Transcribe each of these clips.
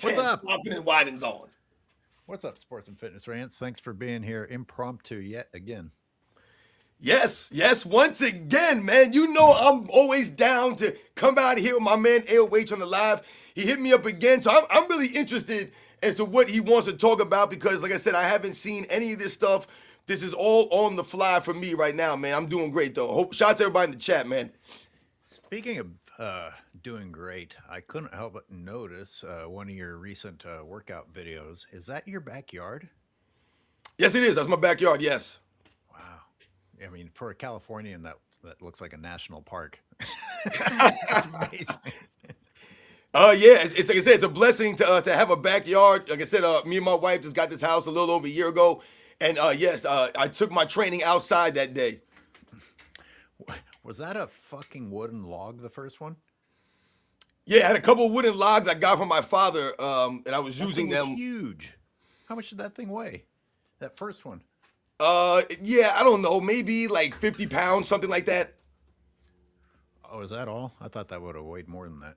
What's 10, up? flopping and widens on. What's up, sports and fitness rants? Thanks for being here impromptu yet again. Yes, yes, once again, man. You know I'm always down to come out here with my man AOH on the live. He hit me up again, so I'm really interested as to what he wants to talk about because, like I said, I haven't seen any of this stuff. This is all on the fly for me right now, man. I'm doing great, though. Shout out to everybody in the chat, man. Speaking of doing great, I couldn't help but notice one of your recent workout videos. Is that your backyard? Yes, it is. That's my backyard, yes. Wow. I mean, for a Californian, that looks like a national park. That's amazing. Yeah, it's like I said, it's a blessing to have a backyard. Like I said, me and my wife just got this house a little over a year ago, and yes, I took my training outside that day. Was that a fucking wooden log, the first one? Yeah, I had a couple of wooden logs I got from my father, and I was That thing using was them. huge. How much did that thing weigh? That first one? Yeah, I don't know, maybe like 50 pounds, something like that. Oh, is that all? I thought that would have weighed more than that.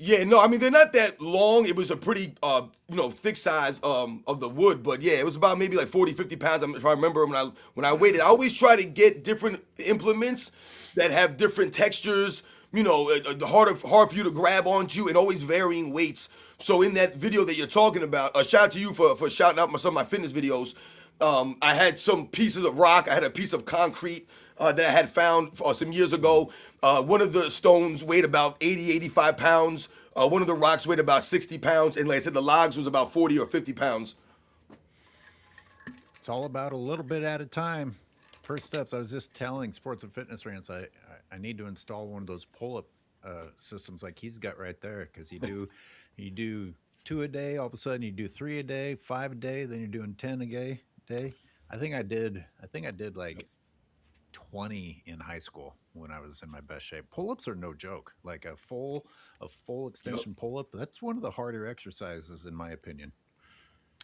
Yeah, no, I mean they're not that long. It was a pretty, thick size of the wood, but yeah, it was about maybe like 40, 50 pounds. If I remember when I weighed it, I always try to get different implements that have different textures. Hard for you to grab onto, and always varying weights. So in that video that you're talking about, shout out to you for shouting out some of my fitness videos. I had some pieces of rock. I had a piece of concrete that I had found some years ago. One of the stones weighed about 80, 85 pounds. One of the rocks weighed about 60 pounds. And like I said, the logs was about 40 or 50 pounds. It's all about a little bit at a time. First steps. I was just telling sports and fitness rants. I need to install one of those pull up systems like he's got right there because you do two a day. All of a sudden you do three a day, five a day. Then you're doing 10 a day. I think I did like 20 in high school when I was in my best shape. Pull ups are no joke. Like a full Yep. extension pull up. That's one of the harder exercises in my opinion.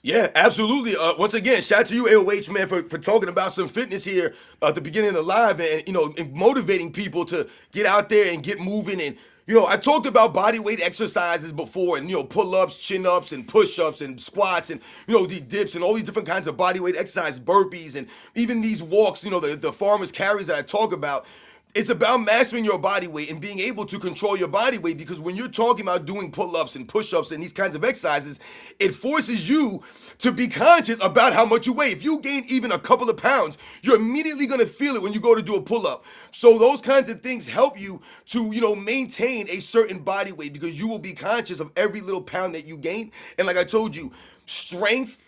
Yeah, absolutely. Once again, shout out to you, AOH, man, for talking about some fitness here at the beginning of the live, and motivating people to get out there and get moving. And I talked about body weight exercises before, and pull ups, chin ups, and push ups, and squats, and the dips, and all these different kinds of body weight exercises, burpees, and even these walks. The farmers carries that I talk about. It's about mastering your body weight and being able to control your body weight, because when you're talking about doing pull-ups and push-ups and these kinds of exercises, it forces you to be conscious about how much you weigh. If you gain even a couple of pounds, you're immediately going to feel it when you go to do a pull-up. So those kinds of things help you to maintain a certain body weight, because you will be conscious of every little pound that you gain. And like I told you, strength,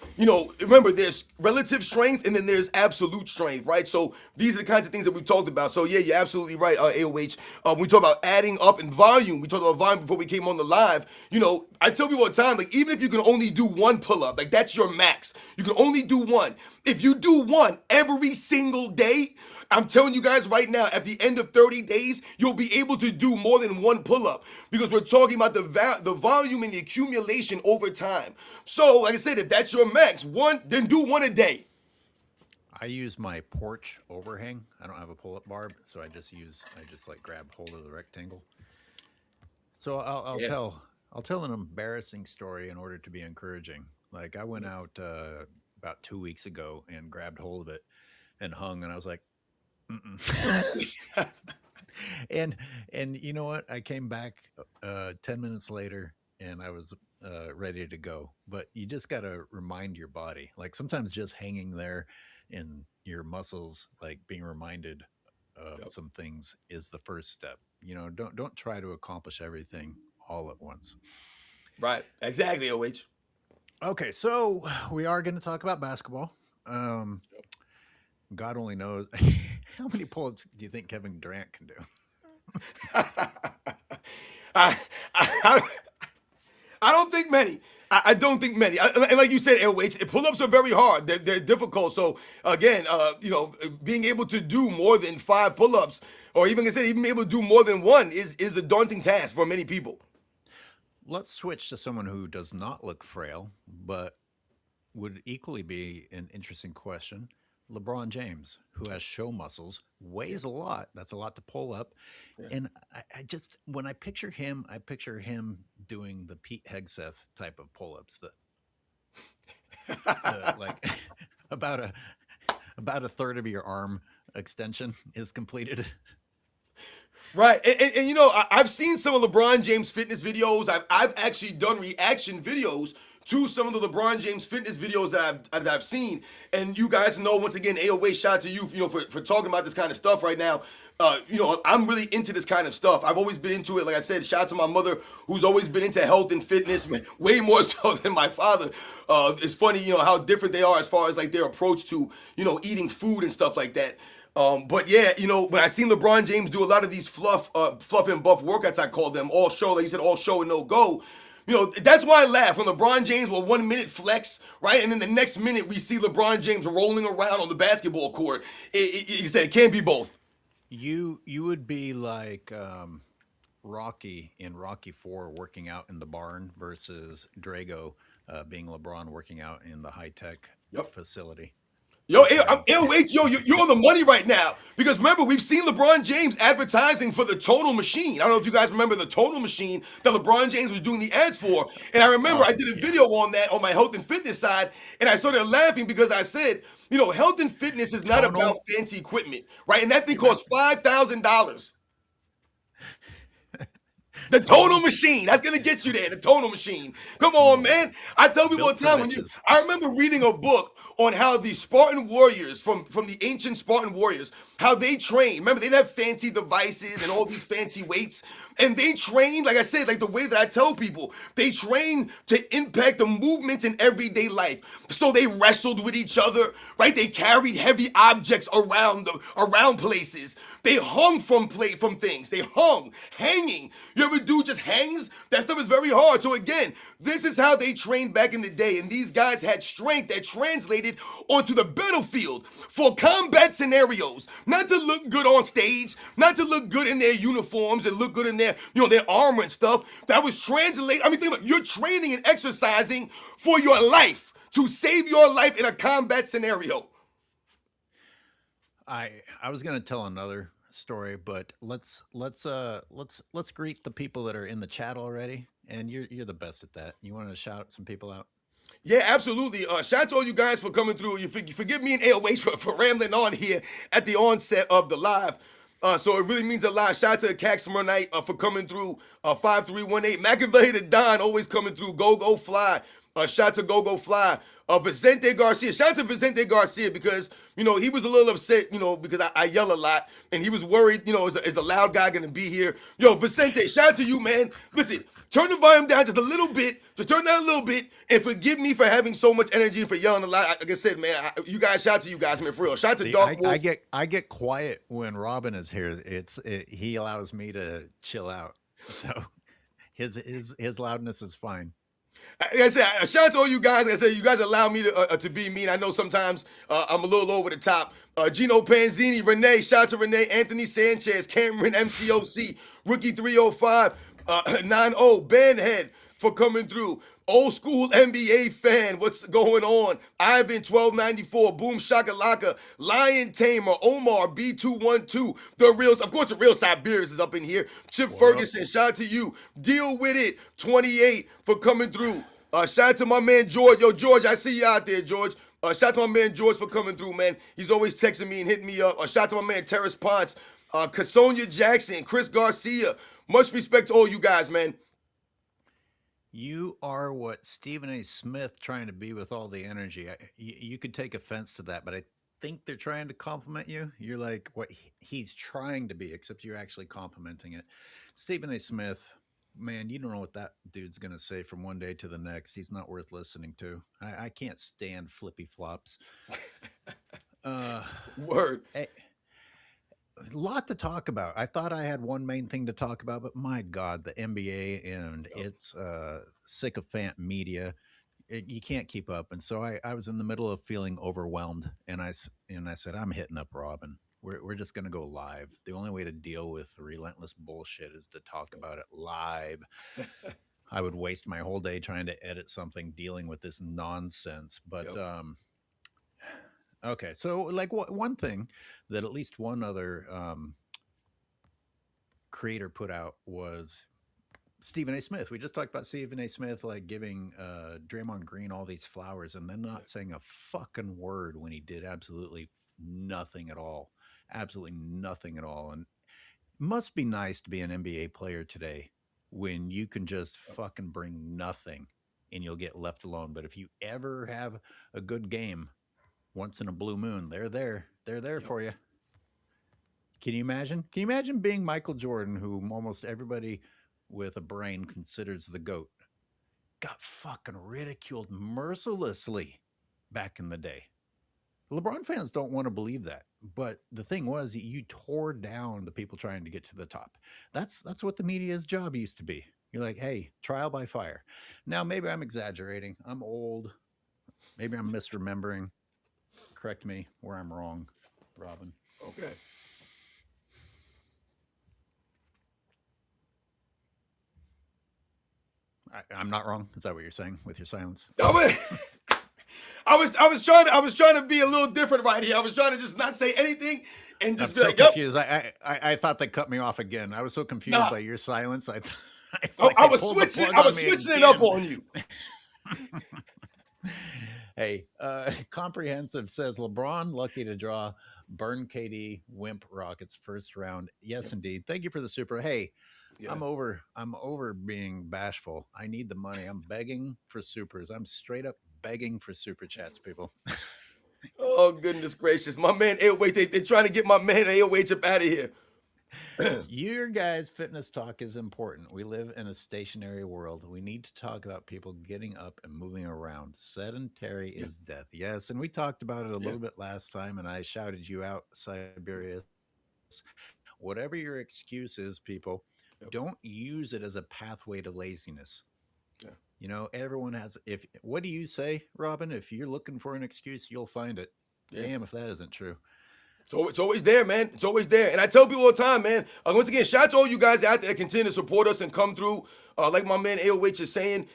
remember, there's relative strength and then there's absolute strength, right? So these are the kinds of things that we've talked about. So yeah, you're absolutely right, AOH. We talk about adding up in volume. We talked about volume before we came on the live. I tell people all the time, like, even if you can only do one pull-up, like, that's your max. You can only do one. If you do one every single day, I'm telling you guys right now, at the end of 30 days, you'll be able to do more than one pull-up, because we're talking about the volume and the accumulation over time. So, like I said, if that's your max, then do one a day. I use my porch overhang. I don't have a pull-up bar, so I just like grab hold of the rectangle. So I'll Yeah. tell an embarrassing story in order to be encouraging. Like I went out about 2 weeks ago and grabbed hold of it and hung, and I was like, mm-mm. and and you know what? I came back 10 minutes later, and I was ready to go. But you just got to remind your body. Like sometimes just hanging there and your muscles like being reminded of Yep. some things is the first step. Don't try to accomplish everything all at once. Right. Exactly, OH. Okay, so we are going to talk about basketball. Um, God only knows how many pull-ups do you think Kevin Durant can do? I, I, I don't think many. I don't think many. And like you said, LH, pull-ups are very hard. They're difficult. So again, being able to do more than five pull-ups, or even like I said, even able to do more than one, is a daunting task for many people. Let's switch to someone who does not look frail, but would equally be an interesting question. LeBron James, who has show muscles, Yeah, weighs a lot. That's a lot to pull up. yeah. And I just, when I picture him doing the Pete Hegseth type of pull ups, the like about a about a third of your arm extension is completed. Right, and I've seen some of LeBron James fitness videos. I've actually done reaction videos to some of the LeBron James fitness videos that I've seen. And you guys know, once again, AOA, shout out to you, for talking about this kind of stuff right now. I'm really into this kind of stuff. I've always been into it. Like I said, shout out to my mother, who's always been into health and fitness, man, way more so than my father. It's funny, how different they are as far as like their approach to, eating food and stuff like that. But yeah, when I seen LeBron James do a lot of these fluff and buff workouts, I call them all show, like you said, all show and no go. That's why I laugh when LeBron James will 1 minute flex, right, and then the next minute we see LeBron James rolling around on the basketball court. You said it can't be both. You would be like Rocky in Rocky 4 working out in the barn versus Drago being LeBron working out in the high tech Yep. facility. Yo, Like you're on the money right now. Because remember, we've seen LeBron James advertising for the Tonal Machine. I don't know if you guys remember the Tonal Machine that LeBron James was doing the ads for. And I remember I oh did a yeah, video on that on my health and fitness side, and I started laughing because I said, health and fitness is not about tonal. fancy equipment, right? And that thing You meant costs $5,000. The Tonal tonal Machine. That's gonna get you there. The Tonal Machine. Come on, man. I tell people all built the for time bitches. I remember reading a book on how the Spartan warriors from the ancient Spartan warriors, how they trained. Remember, they didn't have fancy devices and all these fancy weights. And they trained, like I said, like the way that I tell people, they train to impact the movements in everyday life. So they wrestled with each other, right? They carried heavy objects around places. They hung from things. They hanging. You ever do just hangs? That stuff is very hard. So again, this is how they trained back in the day, and these guys had strength that translated onto the battlefield for combat scenarios. Not to look good on stage, not to look good in their uniforms and look good in their armor and stuff. That was translated. I mean, think about it. You're training and exercising for your life to save your life in a combat scenario. I was gonna tell another story, but let's greet the people that are in the chat already. And you're the best at that. You want to shout some people out? Yeah, absolutely. Shout out to all you guys for coming through. You forgive me and AOH for rambling on here at the onset of the live. So it really means a lot. Shout out to Caxmar Knight for coming through. 5318. Machiavelli the Don always coming through. Go Fly. Shout out to Go Fly. Vicente Garcia. Shout out to Vicente Garcia because, he was a little upset, because I yell a lot. And he was worried, is the loud guy going to be here? Yo, Vicente, shout out to you, man. Listen, turn the volume down just a little bit. Just turn down a little bit. And forgive me for having so much energy and for yelling a lot. Like I said, man, shout out to you guys, man, for real. Shout out to See, Dark Wolf. I get quiet when Robin is here. He allows me to chill out. So his loudness is fine. Like I said, shout out to all you guys. Like I said, you guys allow me to be mean. I know sometimes I'm a little over the top. Gino Panzini, Renee, shout out to Renee, Anthony Sanchez, Cameron MCOC, Rookie 305, 90, Benhead for coming through. Old school NBA fan, what's going on? Ivan 1294, Boom Shakalaka, Lion Tamer, Omar B212, the real, of course, the real Siberius is up in here. Chip What up? Ferguson, shout out to you. Deal with it, 28 for coming through. Shout out to my man George. Yo, George, I see you out there, George. Shout out to my man George for coming through, man. He's always texting me and hitting me up. Shout out to my man Terrace Ponce, Casonia Jackson, Chris Garcia. Much respect to all you guys, man. You are what Stephen A. Smith trying to be with all the energy. You could take offense to that, but I think they're trying to compliment you. You're like what he's trying to be, except you're actually complimenting it. Stephen A. Smith, man, you don't know what that dude's going to say from one day to the next. He's not worth listening to. I can't stand flippy flops. Uh, Word. a lot to talk about. I thought I had one main thing to talk about, but my God, the NBA and Yep. its sycophant media, you can't keep up. And so I was in the middle of feeling overwhelmed, and I said, I'm hitting up Robin. We're just going to go live. The only way to deal with relentless bullshit is to talk about it live. I would waste my whole day trying to edit something dealing with this nonsense. But Yep. Okay, so like one thing that at least one other creator put out was Stephen A. Smith. We just talked about Stephen A. Smith like giving Draymond Green all these flowers and then Yeah. not saying a fucking word when he did absolutely nothing at all. Absolutely nothing at all. And it must be nice to be an NBA player today when you can just fucking bring nothing and you'll get left alone. But if you ever have a good game once in a blue moon, they're there. They're there Yep. for you. Can you imagine? Can you imagine being Michael Jordan, who almost everybody with a brain considers the GOAT, got fucking ridiculed mercilessly back in the day? LeBron fans don't want to believe that. But the thing was, you tore down the people trying to get to the top. That's what the media's job used to be. You're like, hey, trial by fire. Now, maybe I'm exaggerating. I'm old. Maybe I'm misremembering. Correct me where I'm wrong, Robin. Okay. I'm not wrong. Is that what you're saying with your silence? I was, I was trying to be a little different right here. I was trying to just not say anything and I'm just be so like, "Yep, confused. I thought they cut me off again. I was so confused nah." by your silence. It's I, like I they was pulled the switching. plug I on was me switching it up again. on you. Hey, comprehensive says LeBron lucky to draw burn KD Wimp Rockets first round. Yes, indeed. Thank you for the super. Hey, Yeah. I'm over being bashful. I need the money. I'm begging for supers. I'm straight up begging for super chats, people. Oh goodness gracious, my man AOH. They're trying to get my man AOH up out of here. Your guys' fitness talk is important. We live in a stationary world. We need to talk about people getting up and moving around. Sedentary Yeah. is death. Yes. And we talked about it a Yeah. little bit last time, and I shouted you out, Siberius. Whatever your excuse is, people, Yep. don't use it as a pathway to laziness. Yeah. You know, everyone has, if, what do you say, Robin? If you're looking for an excuse, you'll find it. Yeah. Damn, if that isn't true. So it's always there, man. It's always there. And I tell people all the time, man. Once again, shout out to all you guys out there that continue to support us and come through. Like my man AOH is saying,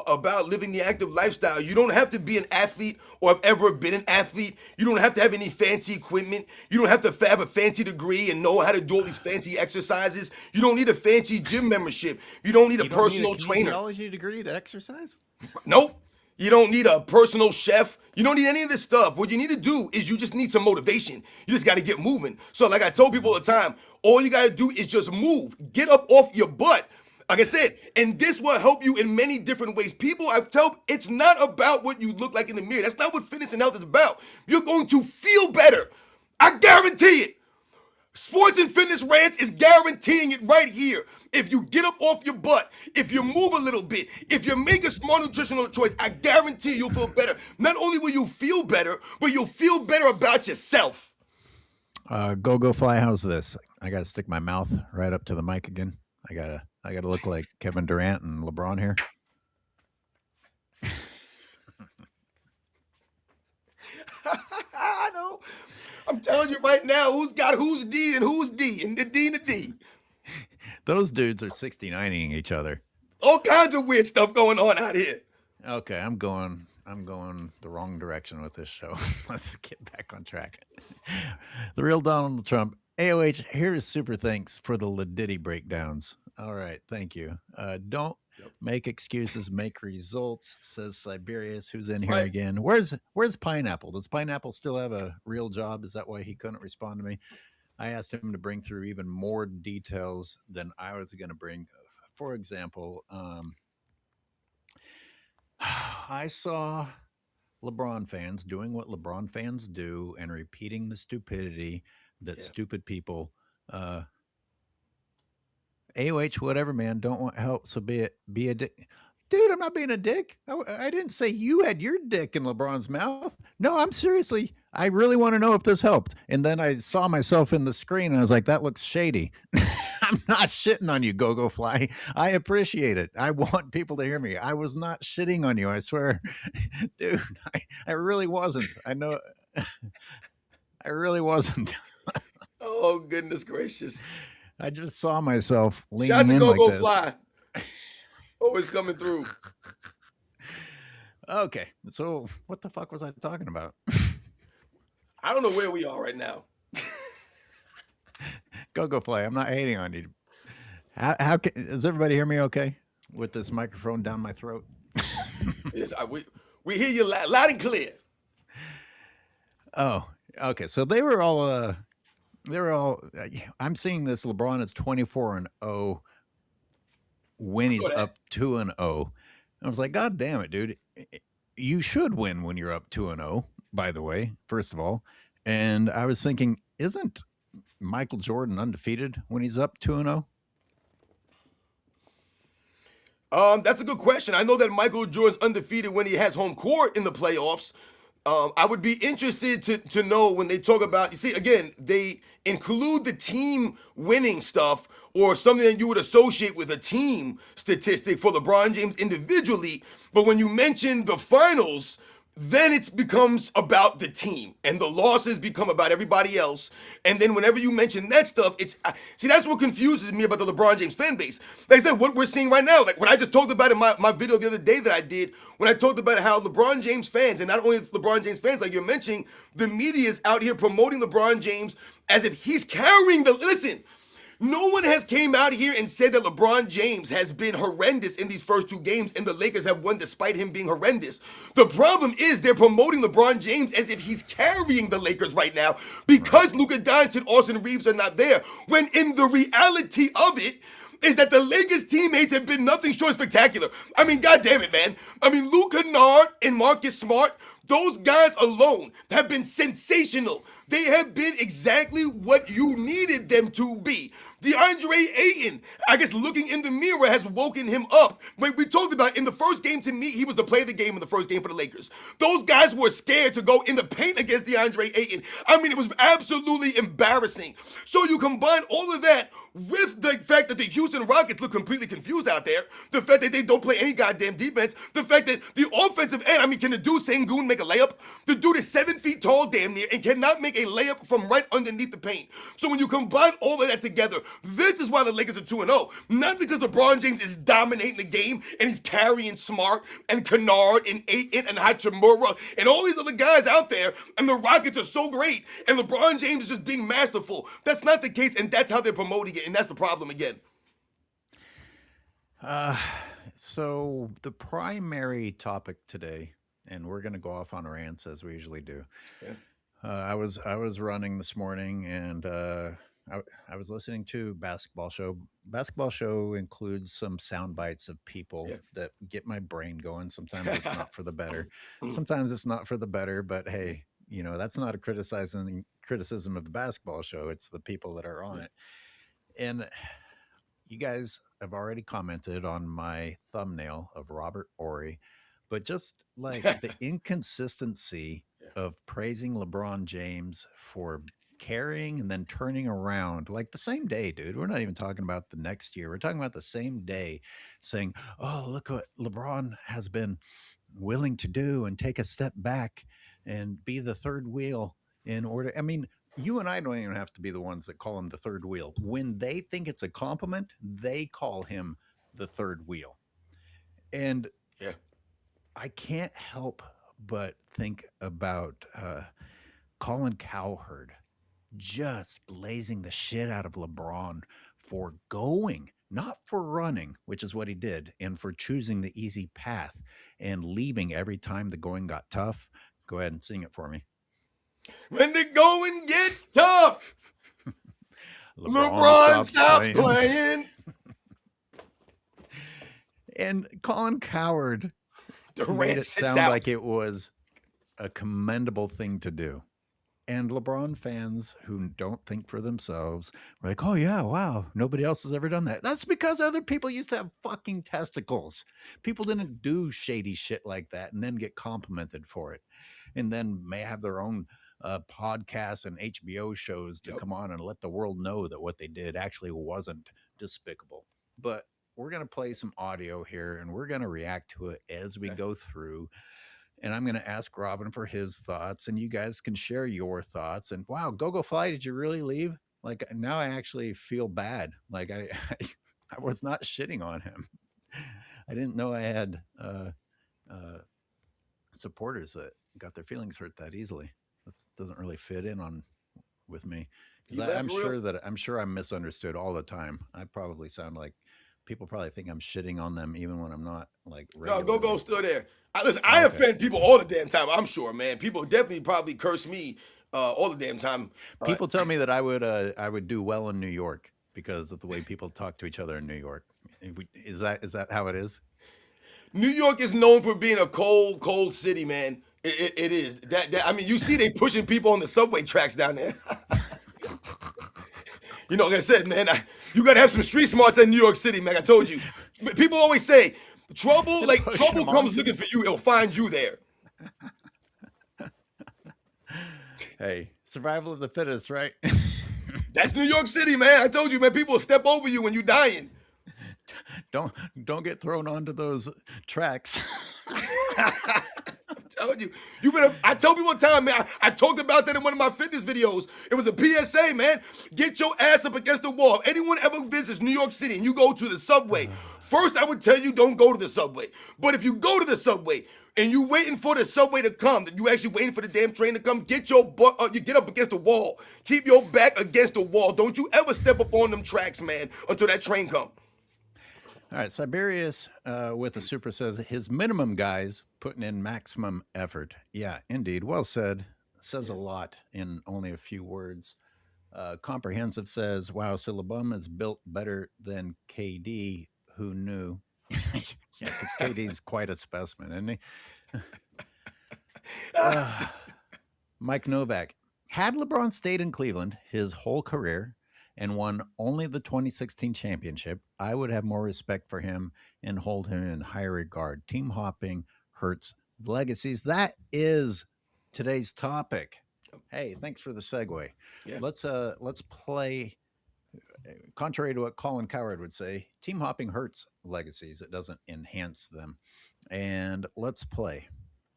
about living the active lifestyle. You don't have to be an athlete or have ever been an athlete. You don't have to have any fancy equipment. You don't have to have a fancy degree and know how to do all these fancy exercises. You don't need a fancy gym membership. You don't need a You don't need a personal trainer. kinesiology degree to exercise? Nope. You don't need a personal chef. You don't need any of this stuff. What you need to do is you just need some motivation. You just got to get moving. So, like I told people all the time, all you got to do is just move. Get up off your butt. Like I said, and this will help you in many different ways. People, I tell, it's not about what you look like in the mirror. That's not what fitness and health is about. You're going to feel better. I guarantee it. Sports and Fitness Rants is guaranteeing it right here. If you get up off your butt, if you move a little bit, if you make a smart nutritional choice, I guarantee you'll feel better. Not only will you feel better, but you'll feel better about yourself. Go fly. How's this? I got to stick my mouth right up to the mic again. I gotta look like Kevin Durant and LeBron here. I know. I'm telling you right now, who's got who's D and who's D and the D and the D. Those dudes are 69ing each other. All kinds of weird stuff going on out here. Okay, I'm going the wrong direction with this show. Let's get back on track. The real Donald Trump. AOH, here's super thanks for the Ladiddy breakdowns. All right, thank you. Don't make excuses, make results, says Siberius, who's in here Right. again. Where's Pineapple? Does Pineapple still have a real job? Is that why he couldn't respond to me? I asked him to bring through even more details than I was going to bring. For example, I saw LeBron fans doing what LeBron fans do and repeating the stupidity that stupid people AOH, whatever, man. Don't want help, so be a dick. Dude, I'm not being a dick. I didn't say you had your dick in LeBron's mouth. No, I'm seriously. I really want to know if this helped. And then I saw myself in the screen and I was like, that looks shady. I'm not shitting on you, Go Fly. I appreciate it. I want people to hear me. I was not shitting on you. I swear. Dude, I really wasn't. I know. I really wasn't. Oh, goodness gracious. I just saw myself leaning Shout out to in like this. Fly. Always coming through. Okay, so what the fuck was I talking about? I don't know where we are right now. Go fly. I'm not hating on you. Does everybody hear me okay with this microphone down my throat? Yes, we hear you loud and clear. Oh, okay. So they were all. I'm seeing this. LeBron is 24-0 when I saw he's that. up 2-0. I was like, God damn it, dude! You should win when you're up 2-0. By the way, first of all, and I was thinking, isn't Michael Jordan undefeated when he's up 2-0? That's a good question. I know that Michael Jordan's undefeated when he has home court in the playoffs. I would be interested to know when they talk about. You see, again, they include the team winning stuff or something that you would associate with a team statistic for LeBron James individually. But when you mention the finals, then it becomes about the team and the losses become about everybody else. And then whenever you mention that stuff, see, that's what confuses me about the LeBron James fan base. Like I said, what we're seeing right now, like what I just talked about in my video the other day that I did, when I talked about how LeBron James fans, and not only LeBron James fans, like you're mentioning, the media is out here promoting LeBron James as if he's carrying listen, no one has came out here and said that LeBron James has been horrendous in these first two games and the Lakers have won despite him being horrendous. The problem is they're promoting LeBron James as if he's carrying the Lakers right now because Luka Doncic and Austin Reeves are not there, when in the reality of it is that the Lakers teammates have been nothing short of spectacular. I mean, God damn it, man. I mean, Luke Kennard and Marcus Smart, those guys alone have been sensational. They have been exactly what you needed them to be. DeAndre Ayton, I guess looking in the mirror has woken him up. We talked about in the first game, to me, he was the play of the game in the first game for the Lakers. Those guys were scared to go in the paint against DeAndre Ayton. I mean, it was absolutely embarrassing. So you combine all of that with the fact that the Houston Rockets look completely confused out there, the fact that they don't play any goddamn defense, the fact that the offensive end, I mean, can the dude Sengun make a layup? The dude is 7 feet tall damn near and cannot make a layup from right underneath the paint. So when you combine all of that together, this is why the Lakers are 2-0. Not because LeBron James is dominating the game and he's carrying Smart and Kennard and Ayton and Hachimura and all these other guys out there, and the Rockets are so great and LeBron James is just being masterful. That's not the case, and that's how they're promoting it, and that's the problem again. So the primary topic today, and we're going to go off on rants as we usually do. Yeah. I was running this morning, and I was listening to basketball show. Basketball show includes some sound bites of people that get my brain going. Sometimes it's not for the better. Sometimes it's not for the better. But hey, that's not a criticism of the basketball show. It's the people that are on it. And you guys have already commented on my thumbnail of Robert Ory, but just like the inconsistency of praising LeBron James for carrying and then turning around like the same day, dude. We're not even talking about the next year. We're talking about the same day saying, oh, look what LeBron has been willing to do and take a step back and be the third wheel in order. I mean, you and I don't even have to be the ones that call him the third wheel. When they think it's a compliment, they call him the third wheel. And I can't help but think about Colin Cowherd just blazing the shit out of LeBron for going, not for running, which is what he did, and for choosing the easy path and leaving every time the going got tough. Go ahead and sing it for me. When the going gets tough, LeBron stops playing. And Colin Cowherd made it sound like it was a commendable thing to do. And LeBron fans who don't think for themselves were like, oh, yeah, wow, nobody else has ever done that. That's because other people used to have fucking testicles. People didn't do shady shit like that and then get complimented for it. And then may have their own podcasts and HBO shows to come on and let the world know that what they did actually wasn't despicable. But we're going to play some audio here and we're going to react to it as we go through. And I'm going to ask Robin for his thoughts, and you guys can share your thoughts. And wow, Go Fly, did you really leave? Like, now I actually feel bad. Like I was not shitting on him. I didn't know I had supporters that got their feelings hurt that easily. That doesn't really fit in on with me He because left for real? I'm sure I'm misunderstood all the time. I probably sound like people probably think I'm shitting on them even when I'm not, like, No, go regularly. still there. Listen, I Okay. offend people all the damn time. I'm sure, man. People definitely probably curse me all the damn time. Uh, People tell me that I would do well in New York because of the way people talk to each other in New York. Is that how it is? New York is known for being a cold city, man. It is. I mean, you see they pushing people on the subway tracks down there. You know, like I said, man, you gotta have some street smarts in New York City, man. I told you. People always say, Pushing trouble them on comes you. looking for you. It'll find you there. Hey, survival of the fittest, right? That's New York City, man. I told you, man. People will step over you when you're dying. don't don't get thrown onto those tracks. I'm telling you, I tell people all the time, man. I talked about that in one of my fitness videos. It was a PSA, man. Get your ass up against the wall. If anyone ever visits New York City and you go to the subway, first I would tell you don't go to the subway. But if you go to the subway and you waiting for the subway to come, that you actually waiting for the damn train to come, get your butt, you get up against the wall. Keep your back against the wall. Don't you ever step up on them tracks, man, until that train come. All right, Siberius with a super says his minimum guys putting in maximum effort. Yeah, indeed. Well said. Says a lot in only a few words. Comprehensive says, wow, so LeBron is built better than KD. Who knew? Yeah, because KD's quite a specimen, isn't he? Mike Novak. Had LeBron stayed in Cleveland his whole career and won only the 2016 championship, I would have more respect for him and hold him in higher regard. Team hopping hurts legacies. That is today's topic. Hey, thanks for the segue. Yeah. Let's play. Contrary to what Colin Coward would say, team hopping hurts legacies. It doesn't enhance them. And let's play.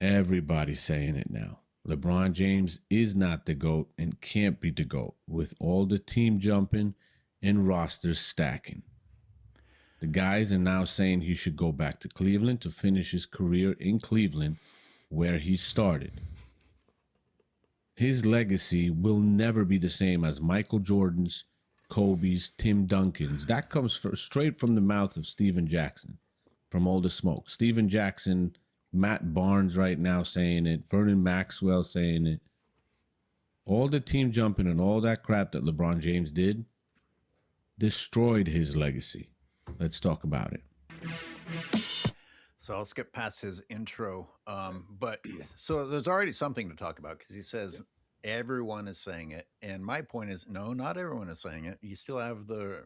Everybody's saying it now. LeBron James is not the GOAT and can't be the GOAT with all the team jumping and rosters stacking. The guys are now saying he should go back to Cleveland to finish his career in Cleveland where he started. His legacy will never be the same as Michael Jordan's, Kobe's, Tim Duncan's. That comes straight from the mouth of Steven Jackson from All the Smoke. Steven Jackson, Matt Barnes right now saying it, Vernon Maxwell saying it. All the team jumping and all that crap that LeBron James did destroyed his legacy. Let's talk about it. So I'll skip past his intro. But so there's already something to talk about because he says everyone is saying it. And my point is, no, not everyone is saying it. You still have the,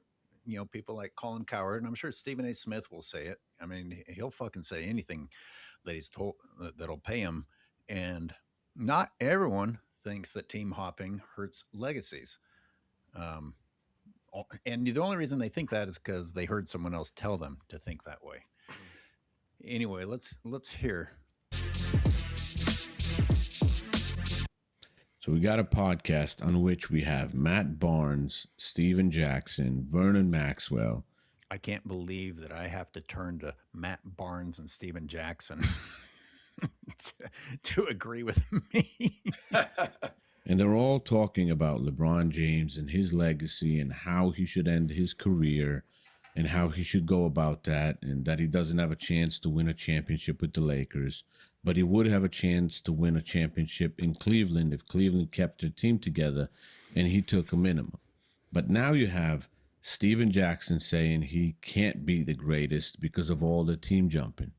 people like Colin Coward, and I'm sure Stephen A. Smith will say it. I mean, he'll fucking say anything that he's told that'll pay him. And not everyone thinks that team hopping hurts legacies. And the only reason they think that is because they heard someone else tell them to think that way. Anyway, let's hear. So we got a podcast on which we have Matt Barnes, Steven Jackson, Vernon Maxwell. I can't believe that I have to turn to Matt Barnes and Steven Jackson to agree with me. And they're all talking about LeBron James and his legacy and how he should end his career and how he should go about that, and that he doesn't have a chance to win a championship with the Lakers, but he would have a chance to win a championship in Cleveland if Cleveland kept their team together and he took a minimum. But now you have Steven Jackson saying he can't be the greatest because of all the team jumping.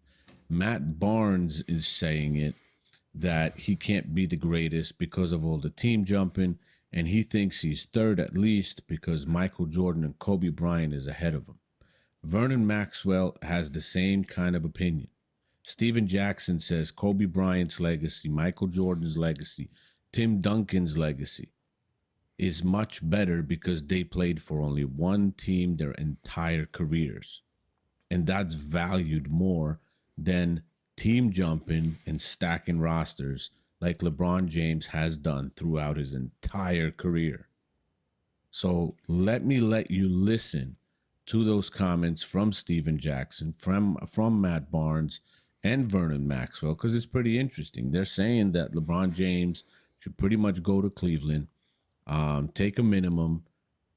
Matt Barnes is saying it, that he can't be the greatest because of all the team jumping, and he thinks he's third at least because Michael Jordan and Kobe Bryant is ahead of him. Vernon Maxwell has the same kind of opinion. Steven Jackson says Kobe Bryant's legacy, Michael Jordan's legacy, Tim Duncan's legacy is much better because they played for only one team their entire careers. And that's valued more than team jumping and stacking rosters like LeBron James has done throughout his entire career. So let you listen to those comments from Steven Jackson, from Matt Barnes and Vernon Maxwell, because it's pretty interesting. They're saying that LeBron James should pretty much go to Cleveland, take a minimum,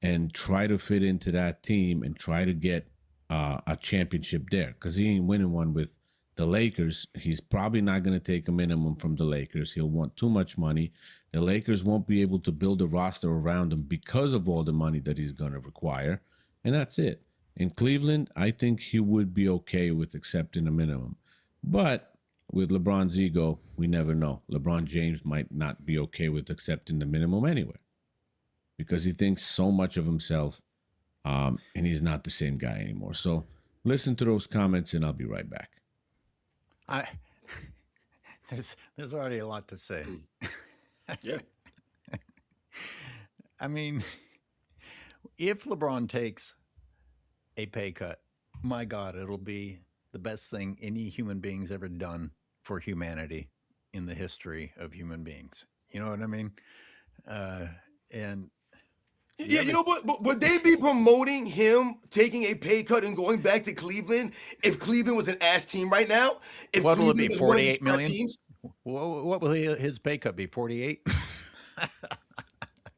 and try to fit into that team and try to get a championship there, because he ain't winning one with the Lakers. He's probably not going to take a minimum from the Lakers. He'll want too much money. The Lakers won't be able to build a roster around him because of all the money that he's going to require. And that's it. In Cleveland, I think he would be okay with accepting a minimum. But with LeBron's ego, we never know. LeBron James might not be okay with accepting the minimum anyway, because he thinks so much of himself, and he's not the same guy anymore. So listen to those comments, and I'll be right back. There's already a lot to say. Yeah. I mean, if LeBron takes a pay cut, my God, it'll be the best thing any human being's ever done for humanity in the history of human beings. You know what I mean? And yeah, you know what? Would they be promoting him taking a pay cut and going back to Cleveland if Cleveland was an ass team right now? If what will it be? Cleveland was one of these 48 million? teams? What will his pay cut be? 48? You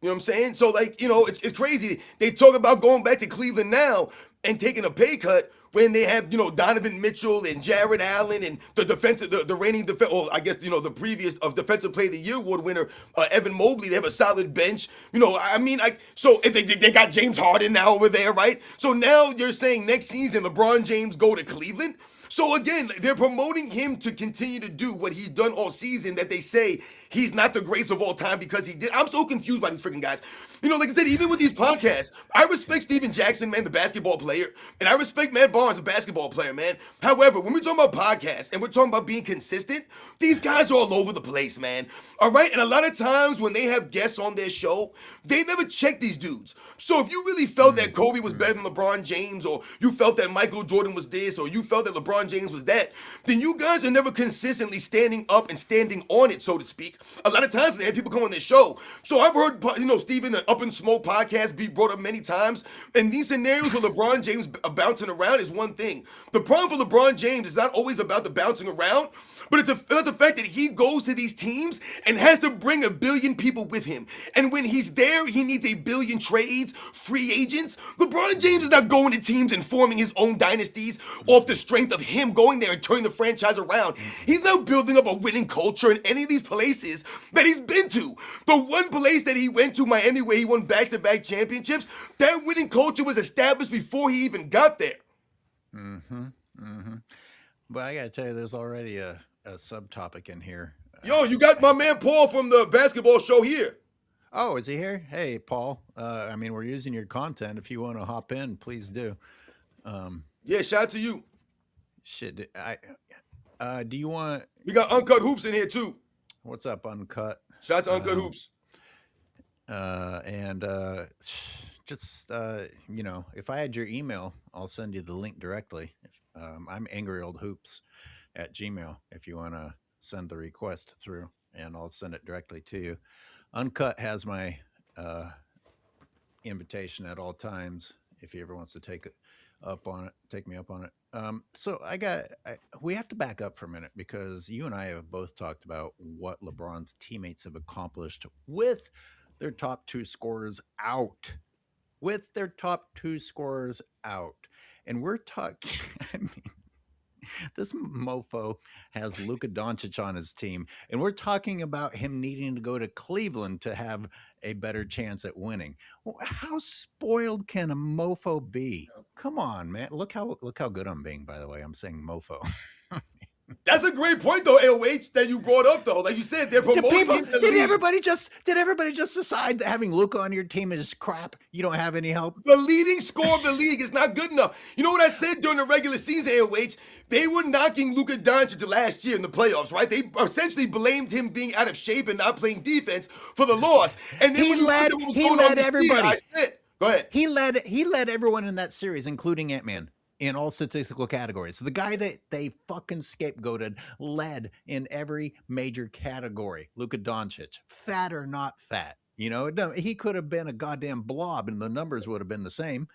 know what I'm saying? So, like, you know, it's crazy. They talk about going back to Cleveland now and taking a pay cut when they have, you know, Donovan Mitchell and Jared Allen and the reigning I guess, you know, the previous of Defensive Player of the Year award winner, Evan Mobley. They have a solid bench. You know, I mean, so if they got James Harden now over there, right? So now you're saying next season LeBron James go to Cleveland? So again, they're promoting him to continue to do what he's done all season, that they say he's not the greatest of all time because he did. I'm so confused by these freaking guys. You know, like I said, even with these podcasts, I respect Steven Jackson, man, the basketball player, and I respect Matt Barnes, the basketball player, man. However, when we're talking about podcasts and we're talking about being consistent, these guys are all over the place, man. All right? And a lot of times when they have guests on their show, they never check these dudes. So if you really felt that Kobe was better than LeBron James, or you felt that Michael Jordan was this, or you felt that LeBron James was that, then you guys are never consistently standing up and standing on it, so to speak. A lot of times they have people come on their show. So I've heard, you know, Steven, the Up in Smoke podcast be brought up many times. And these scenarios where LeBron James bouncing around is one thing. The problem for LeBron James is not always about the bouncing around, but it's about the fact that he goes to these teams and has to bring 1 billion people with him. And when he's there, he needs 1 billion trades, free agents. LeBron James is not going to teams and forming his own dynasties off the strength of him going there and turning the franchise around. He's not building up a winning culture in any of these places that he's been to. The one place that he went to, Miami, where he won back-to-back championships, that winning culture was established before he even got there. But I gotta tell you, there's already a subtopic in here. Yo, you got my man Paul from the basketball show here. Oh, is he here? Hey, Paul. I mean, we're using your content. If you want to hop in, please do. Yeah, shout out to you. Shit, do you want? We got Uncut Hoops in here too. What's up, Uncut? Shout out to Uncut Hoops. Just you know, if I had your email, I'll send you the link directly. I'm angryoldhoops@gmail if you want to send the request through, and I'll send it directly to you. Uncut has my invitation at all times if he ever wants to take me up on it. So we have to back up for a minute, because you and I have both talked about what LeBron's teammates have accomplished with their top 2 scorers out. And we're talking, I mean, this mofo has Luka Doncic on his team, and we're talking about him needing to go to Cleveland to have a better chance at winning. How spoiled can a mofo be? Come on, man. Look how good I'm being, by the way. I'm saying mofo. That's a great point, though, LH, that you brought up, though. Like you said, they're promoting him to Did lead. everybody just decide that having Luka on your team is crap? You don't have any help? The leading scorer of the league is not good enough. You know what I said during the regular season, LH? They were knocking Luka Doncic last year in the playoffs, right? They essentially blamed him being out of shape and not playing defense for the loss. And then He when you led- look at what was he going led on this everybody. year, I said, go ahead. He led everyone in that series, including Ant-Man, in all statistical categories. The guy that they fucking scapegoated led in every major category. Luka Doncic, fat or not fat. You know, he could have been a goddamn blob and the numbers would have been the same.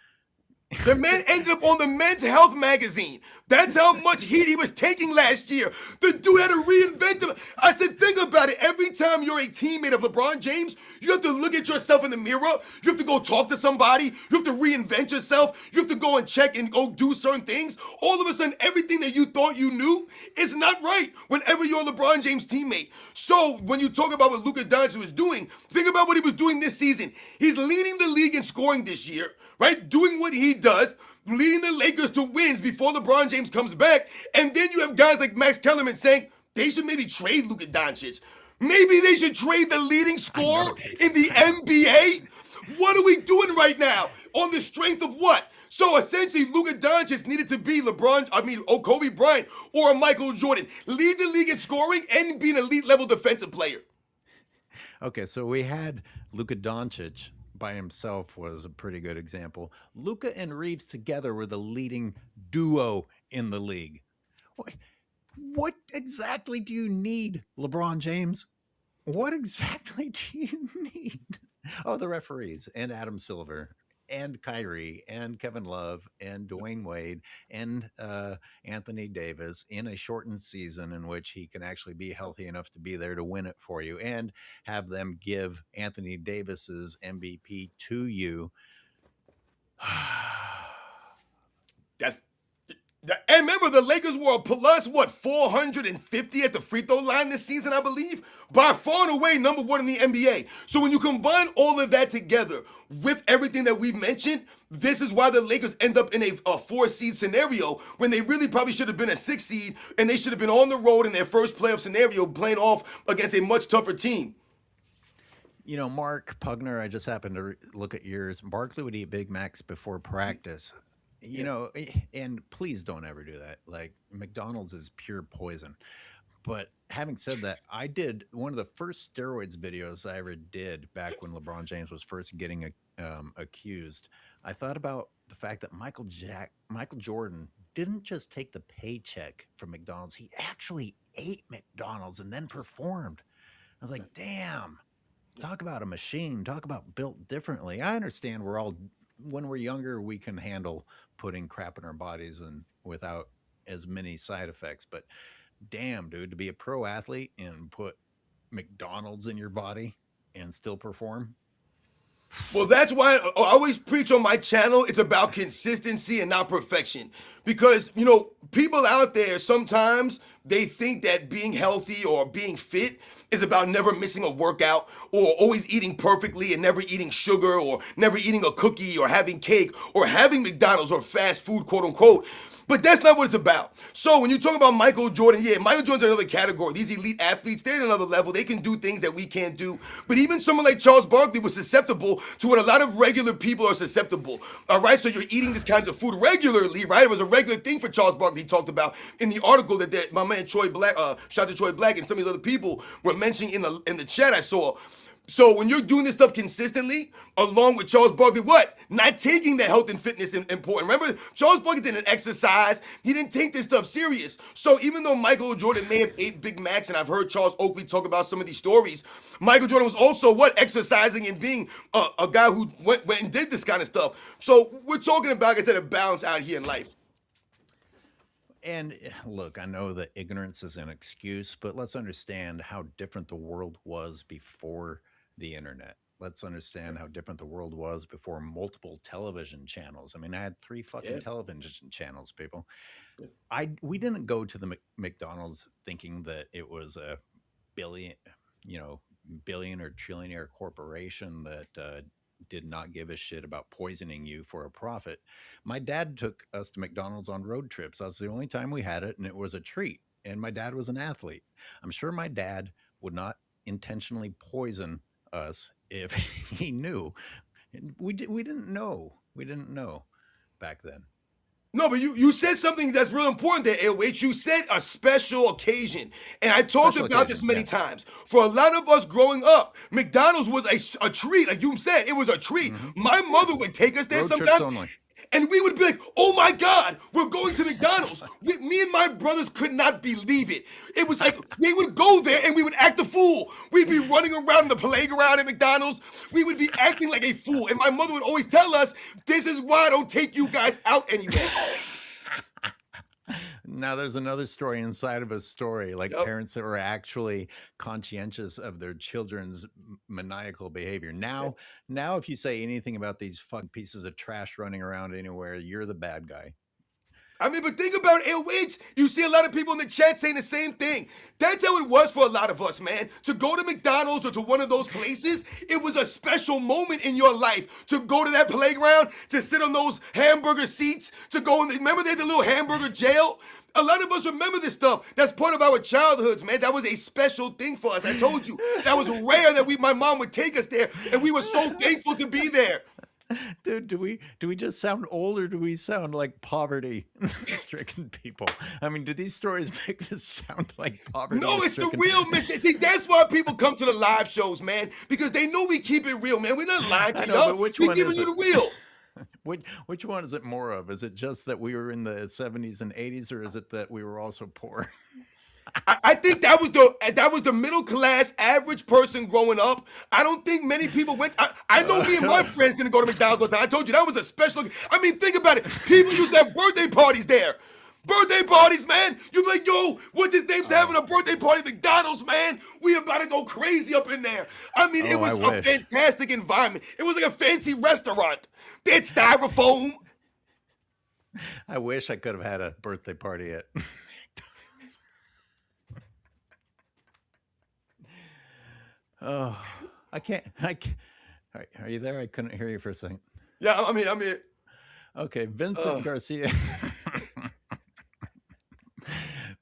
The man ended up on the Men's Health magazine. That's how much heat he was taking last year. The dude had to reinvent him. I said, think about it. Every time time you're a teammate of LeBron James, you have to look at yourself in the mirror. You have to go talk to somebody. You have to reinvent yourself. You have to go and check and go do certain things. All of a sudden, everything that you thought you knew is not right whenever you're a LeBron James teammate. So when you talk about what Luka Doncic was doing, think about what he was doing this season. He's leading the league in scoring this year, right? Doing what he does, leading the Lakers to wins before LeBron James comes back. And then you have guys like Max Kellerman saying they should maybe trade Luka Doncic. Maybe they should trade the leading scorer in the NBA. What are we doing right now? On the strength of what? So essentially, Luka Doncic needed to be Kobe Bryant or a Michael Jordan. Lead the league in scoring and be an elite level defensive player. Okay, so we had Luka Doncic by himself was a pretty good example. Luka and Reeves together were the leading duo in the league. What exactly do you need, LeBron James? What exactly do you need? Oh, the referees and Adam Silver and Kyrie and Kevin Love and Dwayne Wade and Anthony Davis in a shortened season in which he can actually be healthy enough to be there to win it for you and have them give Anthony Davis's MVP to you. And remember, the Lakers were a plus, 450 at the free throw line this season, I believe? By far and away, number one in the NBA. So when you combine all of that together with everything that we've mentioned, this is why the Lakers end up in a 4-seed scenario when they really probably should have been a 6 seed, and they should have been on the road in their first playoff scenario playing off against a much tougher team. You know, Mark Pugner, I just happened to look at yours. Barkley would eat Big Macs before practice. You know, and please don't ever do that. Like, McDonald's is pure poison. But having said that, I did one of the first steroids videos I ever did back when LeBron James was first getting accused. I thought about the fact that Michael Jordan didn't just take the paycheck from McDonald's. He actually ate McDonald's and then performed. I was like, damn, talk about a machine. Talk about built differently. I understand when we're younger, we can handle putting crap in our bodies and without as many side effects. But damn, dude, to be a pro athlete and put McDonald's in your body and still perform. Well, that's why I always preach on my channel. It's about consistency and not perfection. Because, you know, people out there, sometimes they think that being healthy or being fit is about never missing a workout or always eating perfectly and never eating sugar or never eating a cookie or having cake or having McDonald's or fast food, quote unquote. But that's not what it's about. So when you talk about Michael Jordan, yeah, Michael Jordan's another category. These elite athletes, they're at another level. They can do things that we can't do. But even someone like Charles Barkley was susceptible to what a lot of regular people are susceptible. All right, so you're eating this kind of food regularly, right? It was a regular thing for Charles Barkley. He talked about in the article that my man Troy Black, shout out to Troy Black, and some of these other people were mentioning in the chat I saw. So when you're doing this stuff consistently, along with Charles Barkley, what? Not taking the health and fitness important. Remember, Charles Barkley didn't exercise. He didn't take this stuff serious. So even though Michael Jordan may have ate Big Macs, and I've heard Charles Oakley talk about some of these stories, Michael Jordan was also, exercising and being a guy who went and did this kind of stuff. So we're talking about, like I said, a balance out here in life. And look, I know that ignorance is an excuse, but let's understand how different the world was before the internet. Let's understand how different the world was before multiple television channels. I mean, I had 3 fucking television channels, people. We didn't go to the McDonald's thinking that it was a billion or trillionaire corporation that did not give a shit about poisoning you for a profit. My dad took us to McDonald's on road trips. That's the only time we had it, and it was a treat. And my dad was an athlete. I'm sure my dad would not intentionally poison us if he knew. We didn't know. We didn't know back then. No, but you said something that's real important there, AOH. You said a special occasion. And I talked about this many times. For a lot of us growing up, McDonald's was a treat. Like you said, it was a treat. Mm-hmm. My mother would take us there sometimes. And we would be like, oh my God, we're going to McDonald's. Me and my brothers could not believe it. It was like, we would go there and we would act a fool. We'd be running around the playground at McDonald's. We would be acting like a fool. And my mother would always tell us, this is why I don't take you guys out anywhere. Now there's another story inside of a story, like Yep. parents that were actually conscientious of their children's maniacal behavior. Now if you say anything about these fucking pieces of trash running around anywhere, you're the bad guy. I mean, but think about LH. You see a lot of people in the chat saying the same thing. That's how it was for a lot of us, man. To go to McDonald's or to one of those places, it was a special moment in your life. To go to that playground, to sit on those hamburger seats, to go in. Remember they had the little hamburger jail? A lot of us remember this stuff. That's part of our childhoods, man. That was a special thing for us. I told you that was rare that my mom would take us there, and we were so thankful to be there. Dude, do we just sound old, or do we sound like poverty-stricken people? I mean, do these stories make us sound like poverty? No, it's the real. See, that's why people come to the live shows, man, because they know we keep it real, man. We're not lying to you. But which We're one giving is you it? the real. Which one is it more of? Is it just that we were in the 70s and 80s, or is it that we were also poor? I think that was the middle class average person growing up. I don't think many people went. I know me and my friends didn't go to McDonald's all the time. I told you that was a special. I mean, think about it. People used to have birthday parties there. Birthday parties, man. You be like, yo, what's his name's having a birthday party at McDonald's, man? We about to go crazy up in there. I mean, it was a fantastic environment. It was like a fancy restaurant. They had styrofoam. I wish I could have had a birthday party at McDonald's. Oh, I can't. All right, are you there? I couldn't hear you for a second. Yeah, I'm here. Okay, Vincent Garcia.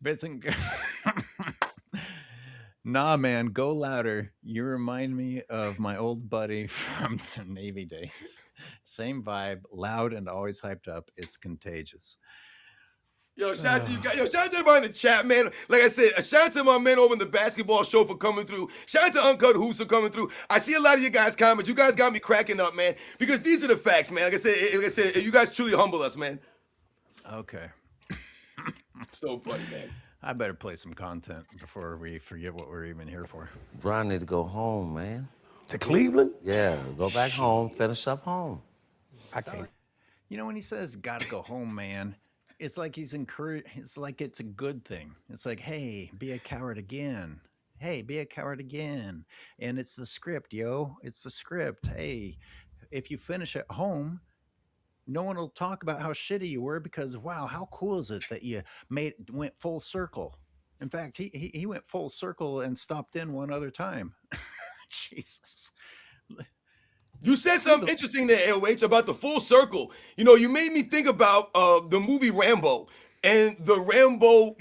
Vincent. Nah, man, go louder. You remind me of my old buddy from the Navy days. Same vibe, loud and always hyped up. It's contagious. Yo, shout out to you guys. Yo, shout out to everybody in the chat, man. Like I said, shout out to my men over in the basketball show for coming through. Shout out to Uncut Hoops for coming through. I see a lot of you guys' comments. You guys got me cracking up, man, because these are the facts, man. Like I said, you guys truly humble us, man. Okay. So funny, man. I better play some content before we forget what we're even here for. Brian need to go home, man. To Cleveland? Yeah, go back home, finish up home. I can't. You know, when he says "gotta go home, man," it's like he's encouraged. It's like it's a good thing. It's like, hey, be a coward again. Hey, be a coward again. And it's the script, yo. It's the script. Hey, if you finish at home, no one will talk about how shitty you were, because wow, how cool is it that you went full circle? In fact, he went full circle and stopped in one other time. Jesus. You said something interesting there, LH, about the full circle. You know, you made me think about the movie Rambo and the Rambo,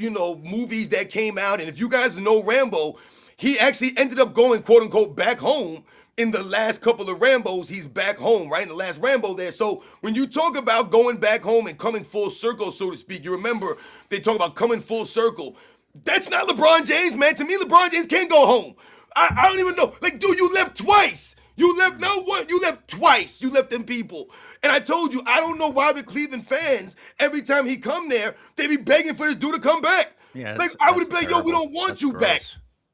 movies that came out. And if you guys know Rambo, he actually ended up going, quote unquote, back home. In the last couple of Rambos, he's back home, right? In the last Rambo there. So when you talk about going back home and coming full circle, so to speak, you remember they talk about coming full circle. That's not LeBron James, man. To me, LeBron James can't go home. I don't even know. Like, dude, you left twice. You left, now what? You left twice. You left them people. And I told you, I don't know why the Cleveland fans, every time he come there, they be begging for this dude to come back. Yeah, like, I would have been, yo, we don't want that's you gross. back.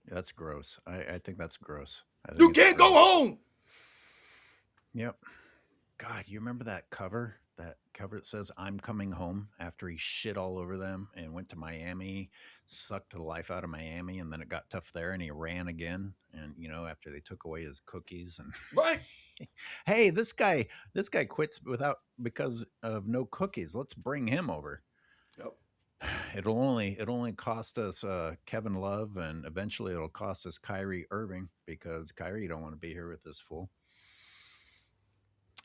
That's gross. I think that's gross. You can't go home. Yep. God, you remember that cover? That cover that says "I'm coming home" after he shit all over them and went to Miami, sucked the life out of Miami, and then it got tough there, and he ran again. And after they took away his cookies and right. Hey, this guy quits because of no cookies. Let's bring him over. Yep. It'll only cost us Kevin Love, and eventually it'll cost us Kyrie Irving, because Kyrie don't want to be here with this fool.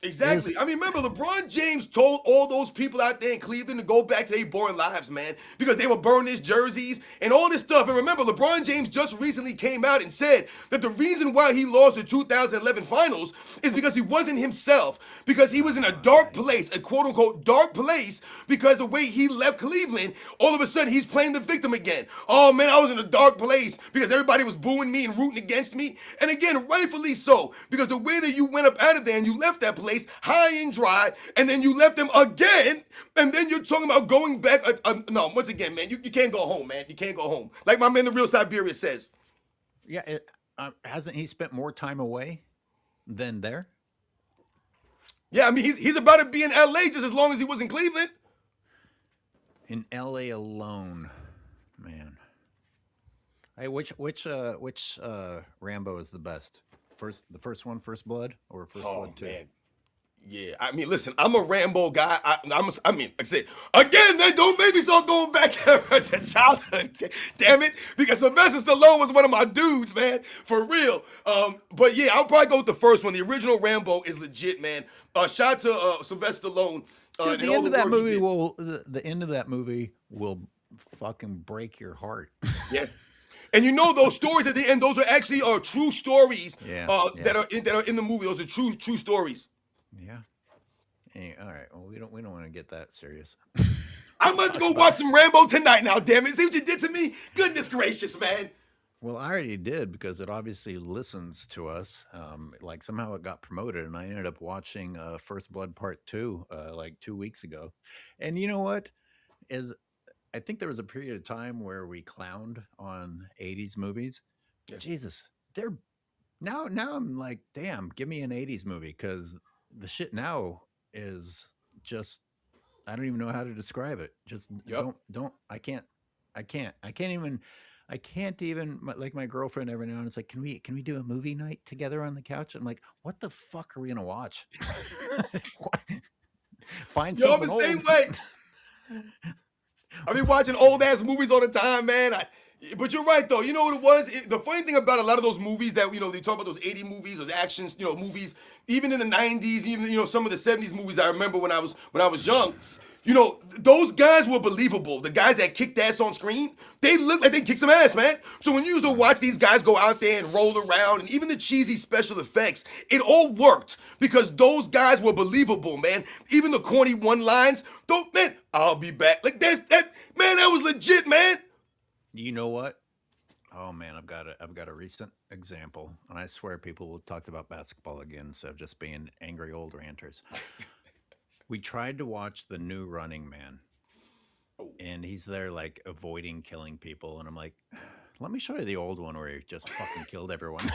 Exactly. I mean, remember, LeBron James told all those people out there in Cleveland to go back to their boring lives, man, because they were burning his jerseys and all this stuff. And remember, LeBron James just recently came out and said that the reason why he lost the 2011 finals is because he wasn't himself, because he was in a dark place, a quote-unquote dark place, because the way he left Cleveland, all of a sudden he's playing the victim again. Oh, man, I was in a dark place because everybody was booing me and rooting against me. And again, rightfully so, because the way that you went up out of there and you left that place high and dry, and then you left them again, and then you're talking about going back. No, once again, man, you can't go home, man. You can't go home. Like my man, the real Siberia says. Yeah, hasn't he spent more time away than there? Yeah, I mean, he's about to be in LA just as long as he was in Cleveland. In LA alone, man. Hey, which Rambo is the best? The first one, First Blood, or First Oh Blood 2? man. Yeah, I mean, listen, I'm a Rambo guy. I mean, like I said, again, man, don't make me start going back to childhood. Damn it, because Sylvester Stallone was one of my dudes, man, for real. But yeah, I'll probably go with the first one. The original Rambo is legit, man. Shout out to Sylvester Stallone. Dude, And the all end the of that work he movie did. will the end of that movie will fucking break your heart. Yeah. And you know those stories at the end; those are actually true stories. Yeah, That are in the movie. Those are true stories. Yeah. Hey, all right. Well, we don't want to get that serious. I'm about to go watch some Rambo tonight. Now, damn it! See what you did to me? Goodness gracious, man. Well, I already did because it obviously listens to us. Like somehow it got promoted, and I ended up watching First Blood Part 2 like 2 weeks ago. And you know what? Is I think there was a period of time where we clowned on 80s movies. Yeah. Jesus, they're now I'm like, damn, give me an 80s movie because the shit now is just I don't even know how to describe it. Just Yep. don't I can't even like my girlfriend every now and then it's like, can we do a movie night together on the couch? I'm like, what the fuck are we gonna watch? Find Yo, I'm something the same old. way. I be watching old ass movies all the time, man. But you're right though. You know what it was? The funny thing about a lot of those movies that they talk about those 80 movies, those actions, movies, even in the 90s, even some of the 70s movies I remember when I was young. Those guys were believable. The guys that kicked ass on screen, they looked like they kicked some ass, man. So when you used to watch these guys go out there and roll around, and even the cheesy special effects, it all worked because those guys were believable, man. Even the corny one lines, man, I'll be back. Like that was legit, man. You know what? Oh man, I've got a recent example, and I swear people will talk about basketball again instead of just being angry old ranters. We tried to watch the new Running Man, and he's there like avoiding killing people, and I'm like, let me show you the old one where he just fucking killed everyone.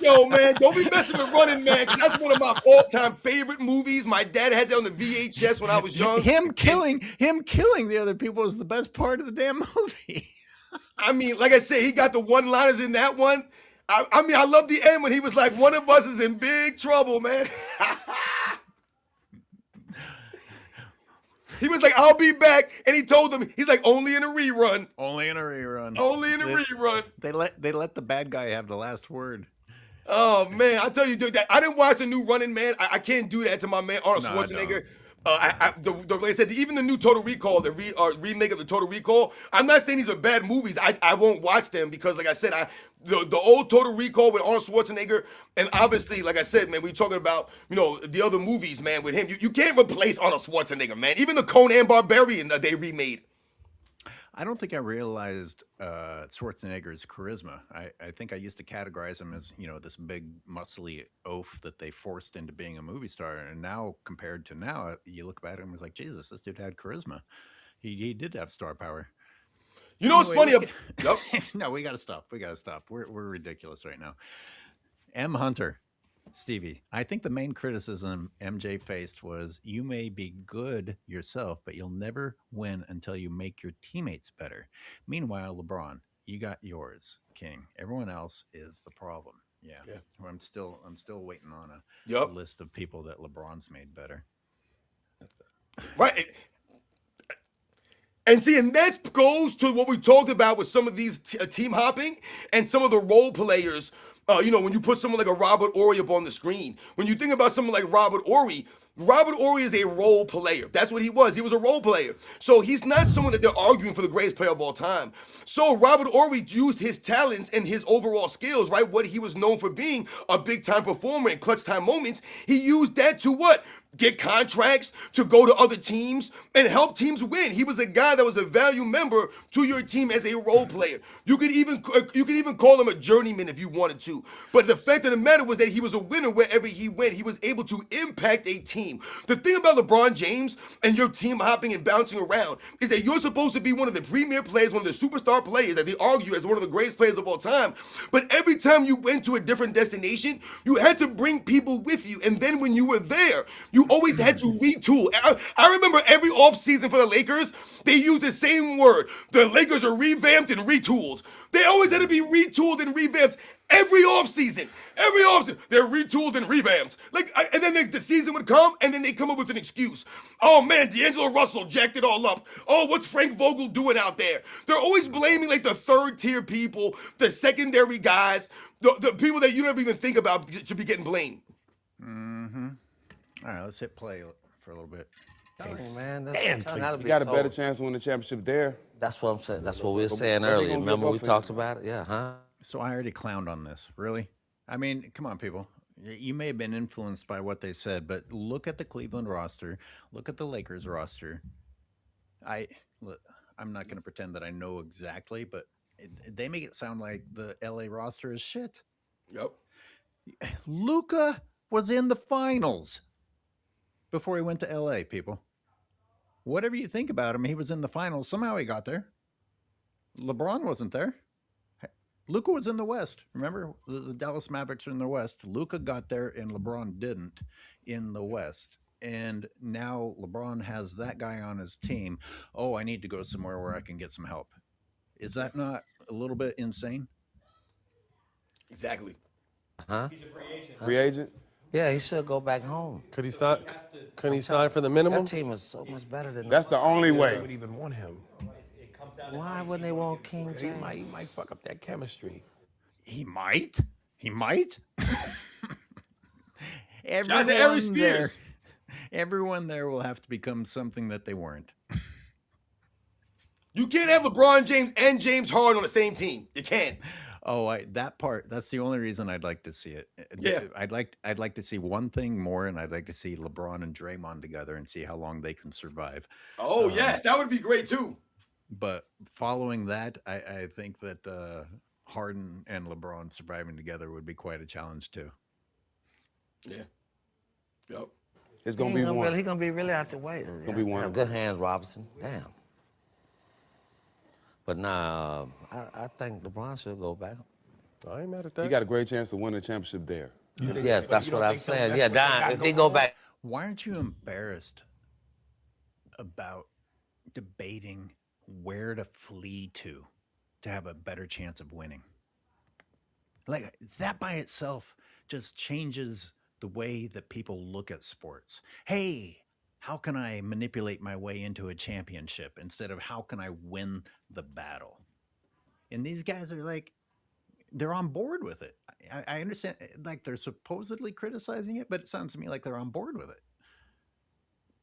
Yo, man, don't be messing with Running Man, 'cause that's one of my all-time favorite movies. My dad had that on the VHS when I was young. Him killing the other people is the best part of the damn movie. I mean, like I said, he got the one-liners in that one. I mean, I love the end when he was like, one of us is in big trouble, man. He was like, I'll be back. And he told them, he's like, only in a rerun. Only in a rerun. Only in a rerun. They let the bad guy have the last word. Oh, man, I tell you, dude, I didn't watch the new Running Man. I can't do that to my man Arnold No, I Schwarzenegger. Like I said, even the new Total Recall, the remake of the Total Recall, I'm not saying these are bad movies. I won't watch them because, like I said, the old Total Recall with Arnold Schwarzenegger, and obviously, like I said, man, we talking about, the other movies, man, with him. You can't replace Arnold Schwarzenegger, man. Even the Conan Barbarian they remade. I don't think I realized Schwarzenegger's charisma. I think I used to categorize him as, this big muscly oaf that they forced into being a movie star. And now, compared to now, you look back at him and was like, Jesus, this dude had charisma. He did have star power. You know what's funny? Yep. No, we got to stop. We're ridiculous right now. M. Hunter. Stevie, I think the main criticism MJ faced was you may be good yourself, but you'll never win until you make your teammates better. Meanwhile, LeBron, you got yours, King. Everyone else is the problem. Yeah. Well, I'm still waiting on a list of people that LeBron's made better. Right. And see, and that goes to what we talked about with some of these team hopping and some of the role players. When you put someone like a Robert Horry up on the screen, when you think about someone like Robert Horry is a role player. That's what he was. He was a role player. So he's not someone that they're arguing for the greatest player of all time. So Robert Horry used his talents and his overall skills, right? What he was known for being, a big time performer in clutch time moments. He used that to what? Get contracts, to go to other teams and help teams win. He was a guy that was a value member to your team as a role player. You could even call him a journeyman if you wanted to. But the fact of the matter was that he was a winner wherever he went. He was able to impact a team. The thing about LeBron James and your team hopping and bouncing around is that you're supposed to be one of the premier players, one of the superstar players that they argue as one of the greatest players of all time. But every time you went to a different destination, you had to bring people with you. And then when you were there, you always had to retool. I remember every offseason for the Lakers, they used the same word. The Lakers are revamped and retooled. They always had to be retooled and revamped every offseason. Every offseason, they're retooled and revamped. And then the season would come, and then they come up with an excuse. Oh man, D'Angelo Russell jacked it all up. Oh, what's Frank Vogel doing out there? They're always blaming like the third tier people, the secondary guys, the people that you never even think about should be getting blamed. Mm-hmm. All right, let's hit play for a little bit. Hey, man, Damn, that'll You be got a so- better chance to win the championship there. That's what I'm saying. That's what we were saying What they earlier. gonna Remember give we up for talked you? about it? Yeah, huh? So I already clowned on this. Really? I mean, come on, people. You may have been influenced by what they said, but look at the Cleveland roster. Look at the Lakers roster. I'm not going to pretend that I know exactly, but they make it sound like the LA roster is shit. Yep. Luka was in the finals before he went to LA, people. Whatever you think about him, he was in the finals. Somehow he got there. LeBron wasn't there. Luka was in the West. Remember, the Dallas Mavericks are in the West. Luka got there and LeBron didn't in the West. And now LeBron has that guy on his team. Oh, I need to go somewhere where I can get some help. Is that not a little bit insane? Exactly. Huh? Free agent? Yeah, he should go back home. Could he sign? Couldn't he sign for the minimum? That team is so much better than That's the only They would way. even want him. Why wouldn't they want King He James? might fuck up that chemistry. He might. He might. Shout out to Ari Everyone there, Spears. everyone there will have to become something that they weren't. You can't have LeBron James and James Harden on the same team. You can't. Oh, that part. That's the only reason I'd like to see it. Yeah. I'd like to see one thing more, and I'd like to see LeBron and Draymond together and see how long they can survive. Oh, yes, that would be great too. But following that, I think that Harden and LeBron surviving together would be quite a challenge too. Yeah. Yep. It's going to be one. He's gonna be really out the way. Gonna be one. Good hands, Robinson. Damn. But nah, I think LeBron should go back. I ain't mad at that. You got a great chance to win the championship there. Yes, that's you what don't I'm think so? saying. That's Yeah, what they Don, got if he going go on? back, Why aren't you embarrassed about debating where to flee to have a better chance of winning? Like that by itself just changes the way that people look at sports. Hey, how can I manipulate my way into a championship instead of how can I win the battle? And these guys are like, they're on board with it. I understand, like they're supposedly criticizing it, but it sounds to me like they're on board with it.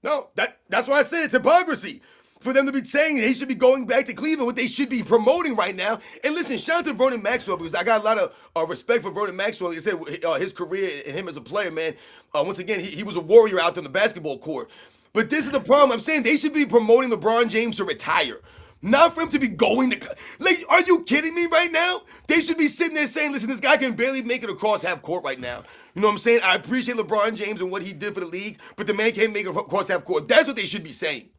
No, that's why I said it's hypocrisy. For them to be saying they should be going back to Cleveland, what they should be promoting right now. And listen, shout out to Vernon Maxwell, because I got a lot of respect for Vernon Maxwell. Like I said, his career and him as a player, man. Once again, he was a warrior out there on the basketball court. But this is the problem. I'm saying they should be promoting LeBron James to retire. Not for him to be going to... Like, are you kidding me right now? They should be sitting there saying, listen, this guy can barely make it across half court right now. You know what I'm saying? I appreciate LeBron James and what he did for the league, but the man can't make it across half court. That's what they should be saying.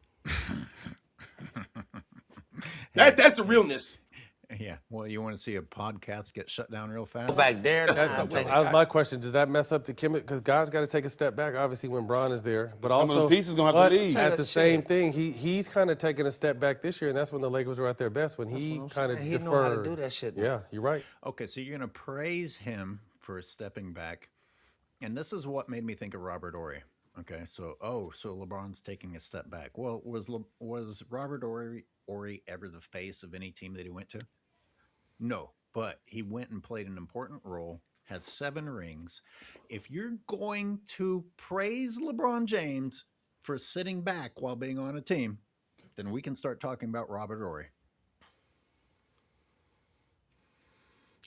That's the realness. Yeah. Well, you want to see a podcast get shut down real fast? back there, That was my question. Does that mess up the chemistry? Because guys got to take a step back, obviously, when Bron is there. But Some of also, the pieces gonna have to leave. at the Shit. same thing, he's kind of taking a step back this year, and that's when the Lakers were at their best, when he what I'm kind of saying. deferred. He know how to do that shit now. Yeah, you're right. Okay, so you're going to praise him for stepping back. And this is what made me think of Robert Horry. Okay, so LeBron's taking a step back. Well, was Robert Horry ever the face of any team that he went to? No, but he went and played an important role, had 7 rings. If you're going to praise LeBron James for sitting back while being on a team, then we can start talking about Robert Horry.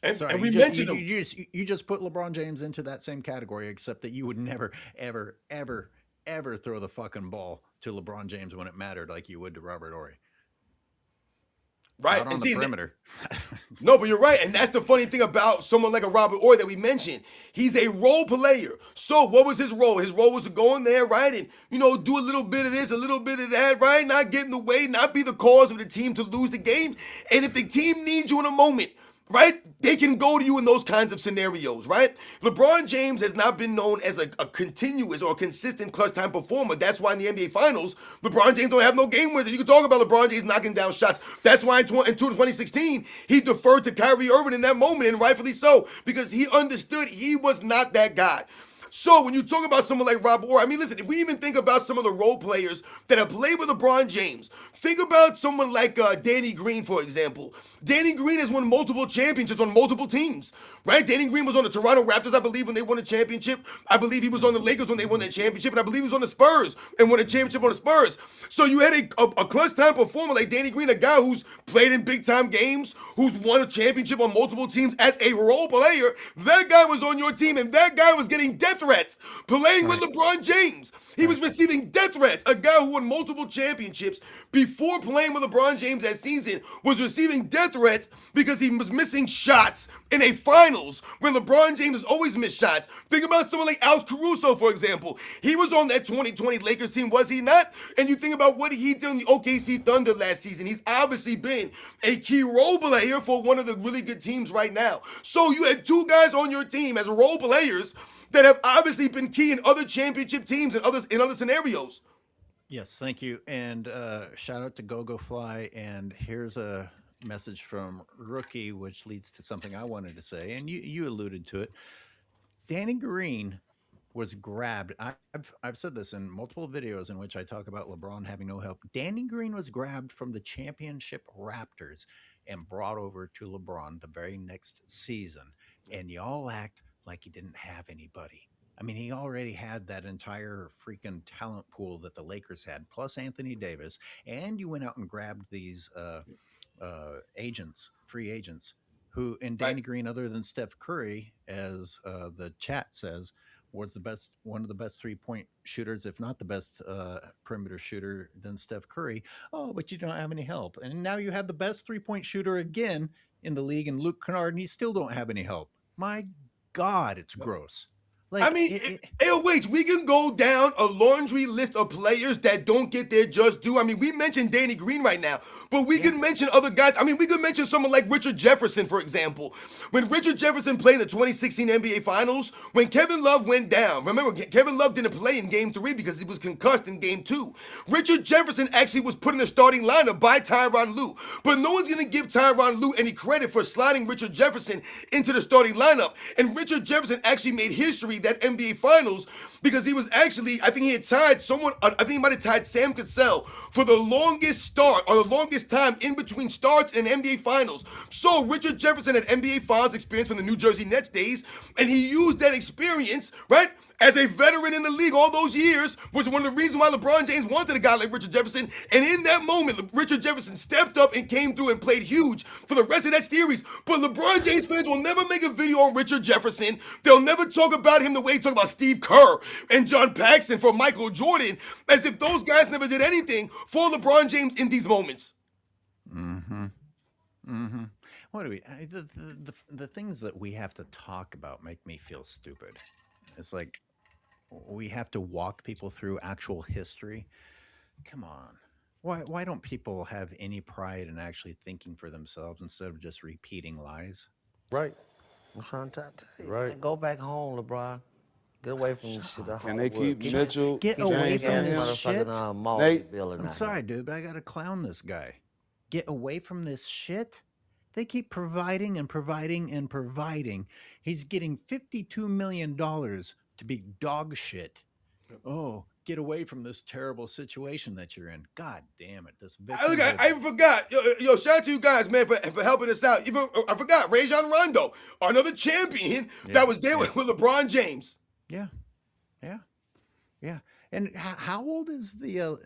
And, Sorry, and we you mentioned just, him. you just put LeBron James into that same category, except that you would never, ever, ever, ever throw the fucking ball to LeBron James when it mattered like you would to Robert Horry. Right. Out on And the see, perimeter. no, but you're right. And that's the funny thing about someone like a Robert Horry that we mentioned. He's a role player. So what was his role? His role was to go in there, right? And, do a little bit of this, a little bit of that, right? Not get in the way, not be the cause of the team to lose the game. And if the team needs you in a moment, right? They can go to you in those kinds of scenarios, right? LeBron James has not been known as a continuous or consistent clutch time performer. That's why in the NBA Finals, LeBron James don't have no game winners. You can talk about LeBron James knocking down shots. That's why in 2016, he deferred to Kyrie Irving in that moment, and rightfully so, because he understood he was not that guy. So when you talk about someone like Rob Orr, I mean, listen, if we even think about some of the role players that have played with LeBron James, think about someone like Danny Green, for example. Danny Green has won multiple championships on multiple teams, right? Danny Green was on the Toronto Raptors, I believe, when they won a championship. I believe he was on the Lakers when they won that championship, and I believe he was on the Spurs and won a championship on the Spurs. So you had a clutch time performer like Danny Green, a guy who's played in big time games, who's won a championship on multiple teams as a role player. That guy was on your team, and that guy was getting death threats playing with LeBron James. He was receiving death threats. A guy who won multiple championships before playing with LeBron James that season was receiving death threats because he was missing shots in a finals when LeBron James has always missed shots. Think about someone like Alex Caruso, for example. He was on that 2020 Lakers team, was he not? And you think about what he did in the OKC Thunder last season. He's obviously been a key role player for one of the really good teams right now. So you had two guys on your team as role players that have obviously been key in other championship teams and in other scenarios. Yes, thank you. And shout out to Go Fly. And here's a message from Rookie, which leads to something I wanted to say. And you alluded to it. Danny Green was grabbed. I've said this in multiple videos in which I talk about LeBron having no help. Danny Green was grabbed from the championship Raptors and brought over to LeBron the very next season. And y'all act like he didn't have anybody. I mean, he already had that entire freaking talent pool that the Lakers had, plus Anthony Davis, and you went out and grabbed these free agents, who, and Danny Green, other than Steph Curry, as the chat says, was one of the best 3-point shooters, if not the best perimeter shooter than Steph Curry. Oh, but you don't have any help. And now you have the best 3-point shooter again in the league, and Luke Kennard, and you still don't have any help. My God, it's gross. Like, I mean, wait, we can go down a laundry list of players that don't get their just due. I mean, we mentioned Danny Green right now, but we can mention other guys. I mean, we could mention someone like Richard Jefferson, for example. When Richard Jefferson played in the 2016 NBA Finals, when Kevin Love went down, remember, Kevin Love didn't play in Game 3 because he was concussed in Game 2. Richard Jefferson actually was put in the starting lineup by Tyronn Lue, but no one's going to give Tyronn Lue any credit for sliding Richard Jefferson into the starting lineup. And Richard Jefferson actually made history that NBA Finals because he was actually, I think he had tied someone, I think he might have tied Sam Cassell for the longest start or the longest time in between starts in NBA Finals. So Richard Jefferson had NBA Finals experience from the New Jersey Nets days, and he used that experience, right, as a veteran in the league all those years, was one of the reasons why LeBron James wanted a guy like Richard Jefferson. And in that moment, Richard Jefferson stepped up and came through and played huge for the rest of that series. But LeBron James fans will never make a video on Richard Jefferson. They'll never talk about him the way they talk about Steve Kerr and John Paxson for Michael Jordan, as if those guys never did anything for LeBron James in these moments. What do we? The things that we have to talk about make me feel stupid. It's like we have to walk people through actual history. Come on. Why don't people have any pride in actually thinking for themselves instead of just repeating lies? Right. I'm trying to tell you, Right. man, go back home, LeBron. Get away from this shit. Can they keep Mitchell? Get James away from and this him? shit. Nate, I'm sorry, dude, but I gotta clown this guy. Get away from this shit. They keep providing and providing and providing. He's getting $52 million to be dog shit. Oh, get away from this terrible situation that you're in. God damn it. This I even forgot. Yo, shout out to you guys, man, for helping us out. I forgot Rajon Rondo, another champion that was there with LeBron James. Yeah. And how old is the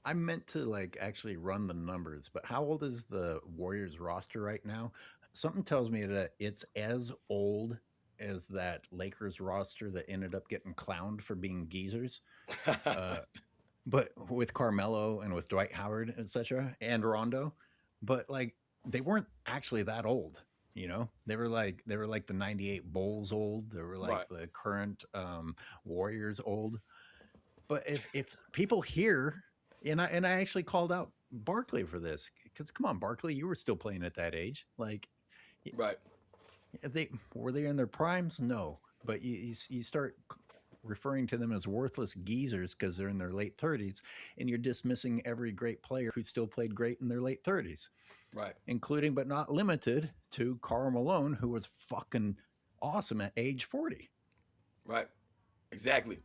I meant to like actually run the numbers, but how old is the Warriors roster right now? Something tells me that it's as old as that Lakers roster that ended up getting clowned for being geezers. But with Carmelo and with Dwight Howard, etc., and Rondo, but like they weren't actually that old. You know, they were like the '98 Bulls old. They were like the current Warriors old. But if people hear, and I actually called out Barkley for this, because come on, Barkley, you were still playing at that age. Like, right. Were they in their primes? No, but you start referring to them as worthless geezers because they're in their late 30s, and you're dismissing every great player who still played great in their late 30s, Right. including but not limited to Karl Malone, who was fucking awesome at age 40. Right. Exactly.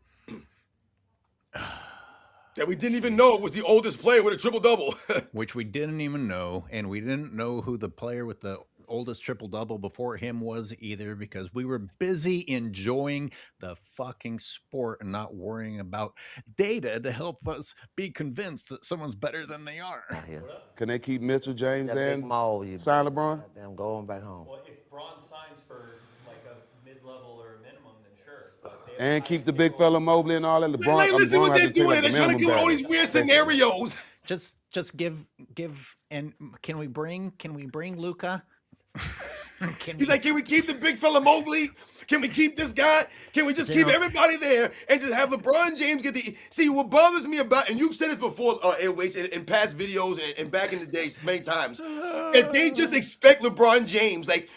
That we didn't even know was the oldest player with a triple double. Which we didn't even know, and we didn't know who the player with the oldest triple double before him was either, because we were busy enjoying the fucking sport and not worrying about data to help us be convinced that someone's better than they are. Out here. Can they keep Mitchell, James, That big and mall, you sign LeBron? goddamn going back home. Well, if Braun signs for like a mid-level or a minimum, then sure. But they have And the keep the highest big payroll. fella Mobley and all that. LeBron, Like, listen LeBron what had they're to take doing. like the They're trying to minimum give all back. these weird scenarios. Just give and can we bring Luca? He's like, can we keep the big fella Mobley? Can we keep this guy? Can we just keep everybody there and just have LeBron James get the... See, what bothers me about, and you've said this before, AOH, in past videos and back in the days many times, that they just expect LeBron James, like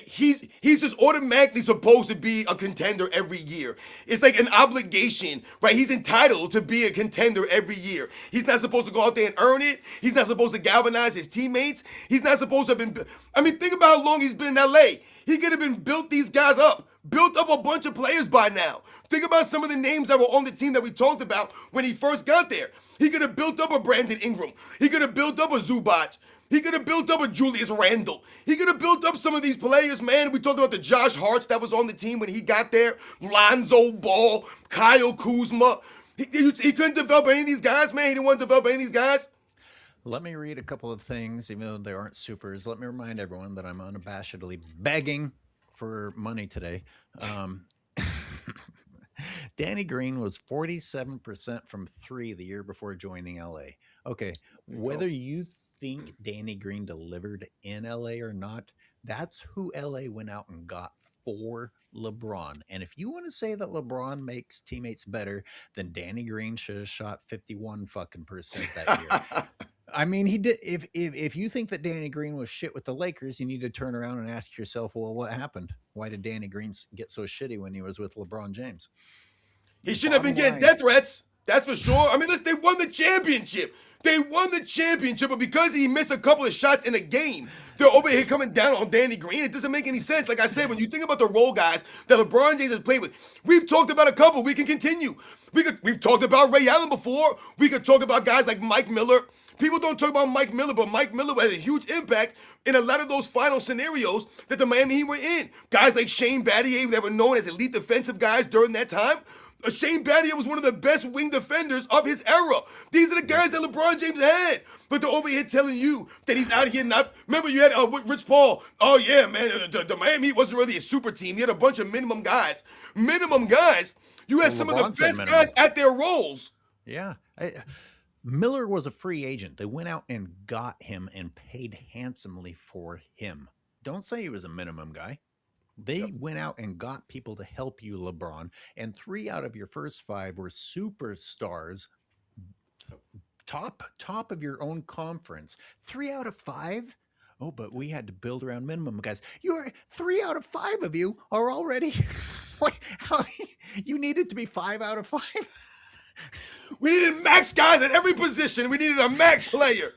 he's just automatically supposed to be a contender every year. It's like an obligation, right? He's entitled to be a contender every year. He's not supposed to go out there and earn it. He's not supposed to galvanize his teammates. He's not supposed to have been... I mean, think about how long he's been in LA. He could have been built these guys up, built up a bunch of players by now. Think about some of the names that were on the team that we talked about when he first got there. He could have built up a Brandon Ingram. He could have built up a Zubac. He could have built up a Julius Randle. He could have built up some of these players, man. We talked about the Josh Harts that was on the team when he got there. Lonzo Ball, Kyle Kuzma. He couldn't develop any of these guys, man. He didn't want to develop any of these guys. Let me read a couple of things, even though they aren't supers. Let me remind everyone that I'm unabashedly begging for money today. Danny Green was 47% from three the year before joining LA. Okay, whether you think Danny Green delivered in LA or not, that's who LA went out and got for LeBron. And if you want to say that LeBron makes teammates better, then Danny Green should have shot 51 fucking percent that year. I mean, he did. If you think that Danny Green was shit with the Lakers, you need to turn around and ask yourself, well, what happened? Why did Danny Green get so shitty when he was with LeBron James? He shouldn't have been getting death threats. That's for sure. I mean, listen, they won the championship. They won the championship, but because he missed a couple of shots in a game, they're over here coming down on Danny Green. It doesn't make any sense. Like I said, when you think about the role guys that LeBron James has played with, we've talked about a couple. We can continue. We've talked about Ray Allen before. We could talk about guys like Mike Miller. People don't talk about Mike Miller, but Mike Miller had a huge impact in a lot of those final scenarios that the Miami Heat were in. Guys like Shane Battier that were known as elite defensive guys during that time. Shane Battier was one of the best wing defenders of his era. These are the guys that LeBron James had. But they're over here telling you that he's out here not... Remember, you had Rich Paul. Oh, yeah, man, the Miami Heat wasn't really a super team. You had a bunch of minimum guys. Minimum guys. You had some of the best guys at their roles. Yeah. Miller was a free agent. They went out and got him and paid handsomely for him. Don't say he was a minimum guy. They went out and got people to help you, LeBron, and 3 out of your first 5 were superstars, top of your own conference. 3 out of 5? Oh, but we had to build around minimum guys. You're 3 out of 5 of you are already. You needed to be 5 out of 5. We needed max guys at every position. We needed a max player.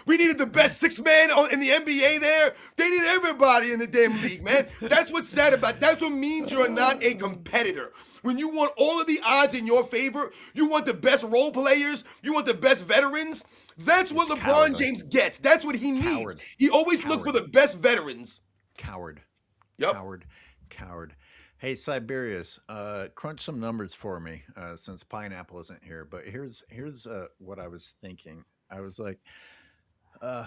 We needed the best 6-man in the NBA there. They need everybody in the damn league, man. That's what's sad about it. That's what means you're not a competitor. When you want all of the odds in your favor, you want the best role players, you want the best veterans. That's what LeBron James gets. That's what he needs. He always looked for the best veterans. Coward. Yep. Coward. Hey, Siberius, crunch some numbers for me since Pineapple isn't here. But here's what I was thinking. I was like, I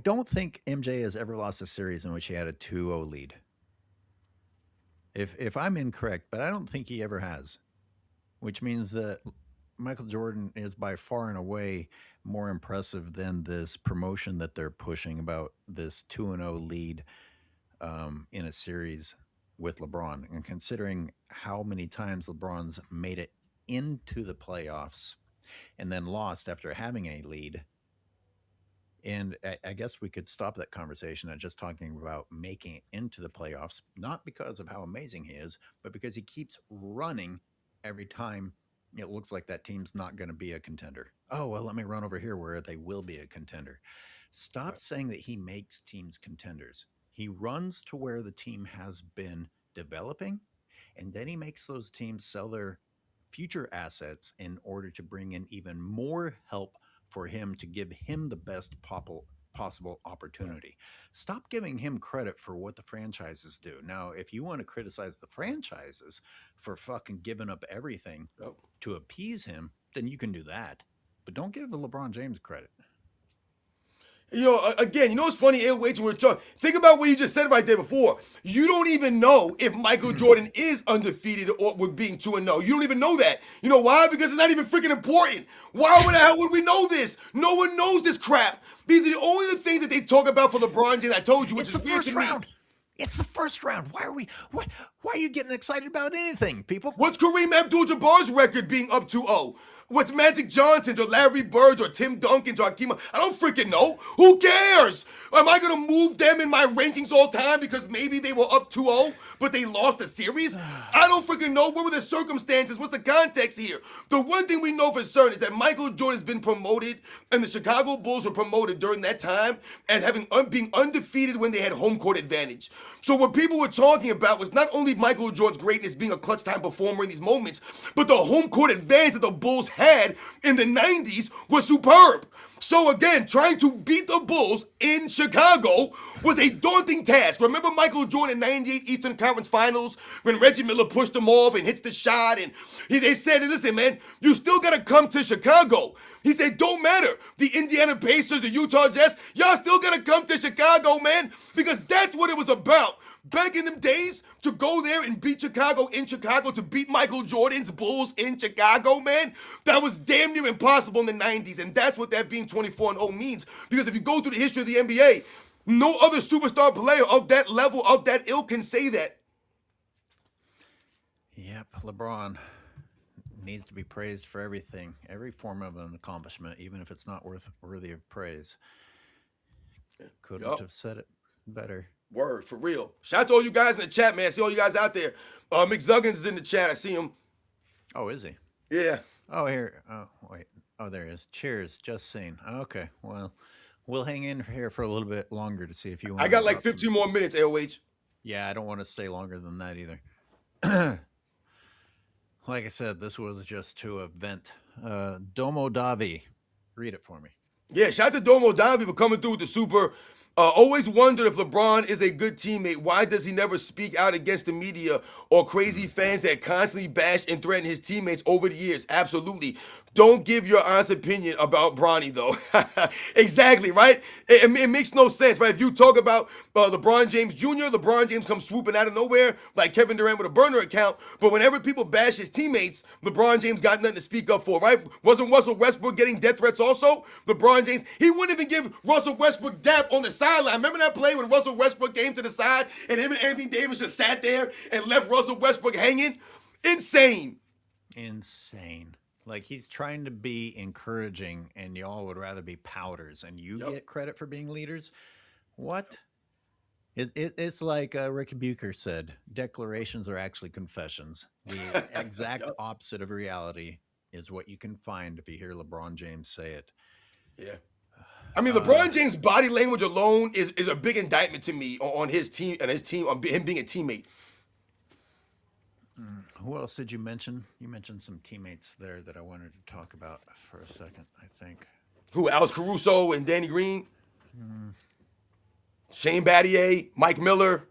don't think MJ has ever lost a series in which he had a 2-0 lead. If I'm incorrect, but I don't think he ever has, which means that Michael Jordan is by far and away more impressive than this promotion that they're pushing about this 2-0 lead in a series with LeBron. And considering how many times LeBron's made it into the playoffs and then lost after having a lead, And I guess we could stop that conversation at just talking about making it into the playoffs, not because of how amazing he is, but because he keeps running every time it looks like that team's not going to be a contender. Oh, well, let me run over here where they will be a contender. Stop saying that he makes teams contenders. He runs to where the team has been developing, and then he makes those teams sell their future assets in order to bring in even more help for him to give him the best possible opportunity. Stop giving him credit for what the franchises do. Now, if you want to criticize the franchises for fucking giving up everything to appease him, then you can do that. But don't give LeBron James credit. You know, again, you know what's funny, when we're talking, think about what you just said right there before. You don't even know if Michael Jordan is undefeated or with being 2-0. You don't even know that. You know why? Because it's not even freaking important. Why the hell would we know this? No one knows this crap. These are the only things that they talk about for LeBron James. I told you, which It's is the weird first to me. round. It's the first round. Why are you getting excited about anything, people? What's Kareem Abdul-Jabbar's record being up 2-0? What's Magic Johnson's or Larry Bird's or Tim Duncan's or Hakeem? I don't freaking know. Who cares? Am I going to move them in my rankings all time because maybe they were up 2-0, but they lost a series? I don't freaking know. What were the circumstances? What's the context here? The one thing we know for certain is that Michael Jordan's been promoted, and the Chicago Bulls were promoted during that time as being undefeated when they had home court advantage. So what people were talking about was not only Michael Jordan's greatness being a clutch time performer in these moments, but the home court advantage that the Bulls had in the 90s was superb. So again, trying to beat the Bulls in Chicago was a daunting task. Remember Michael Jordan in 98 Eastern Conference Finals when Reggie Miller pushed him off and hits the shot, and they said, listen, man, you still got to come to Chicago. He said, don't matter. The Indiana Pacers, the Utah Jazz, y'all still got to come to Chicago, man, because that's what it was about. Back in them days, to go there and beat Chicago in Chicago, to beat Michael Jordan's Bulls in Chicago, man, that was damn near impossible in the 90s. And that's what that being 24-0 means. Because if you go through the history of the NBA, no other superstar player of that level, of that ilk, can say that. Yep, LeBron needs to be praised for everything, every form of an accomplishment, even if it's not worthy of praise. Couldn't have said it better. Word, for real. Shout out to all you guys in the chat, man. I see all you guys out there. Mick Zuggins is in the chat. I see him. Oh, is he? Yeah. Oh, here. Oh, wait. Oh, there he is. Cheers. Just seen. Okay. Well, we'll hang in here for a little bit longer to see if you want. I got like 15 more minutes, AOH. Yeah, I don't want to stay longer than that either. Like I said, this was just to a vent. Domo Davi, read it for me. Yeah, shout out to Domo Davi for coming through with the super. Always wondered if LeBron is a good teammate. Why does he never speak out against the media or crazy fans that constantly bash and threaten his teammates over the years? Absolutely. Don't give your honest opinion about Bronny, though. Exactly, right? It makes no sense, right? If you talk about LeBron James Jr., LeBron James comes swooping out of nowhere like Kevin Durant with a burner account. But whenever people bash his teammates, LeBron James got nothing to speak up for, right? Wasn't Russell Westbrook getting death threats also? LeBron James, he wouldn't even give Russell Westbrook dap on the sideline. Remember that play when Russell Westbrook came to the side and him and Anthony Davis just sat there and left Russell Westbrook hanging? Insane. Insane. Like, he's trying to be encouraging, and y'all would rather be powders, and you get credit for being leaders? What? It's like Ricky Bucher said, declarations are actually confessions. The exact opposite of reality is what you can find if you hear LeBron James say it. Yeah. I mean, LeBron James' body language alone is a big indictment to me on his team and his team, on him being a teammate. Who else did you mention? You mentioned some teammates there that I wanted to talk about for a second, I think. Who? Alex Caruso and Danny Green? Shane Battier, Mike Miller,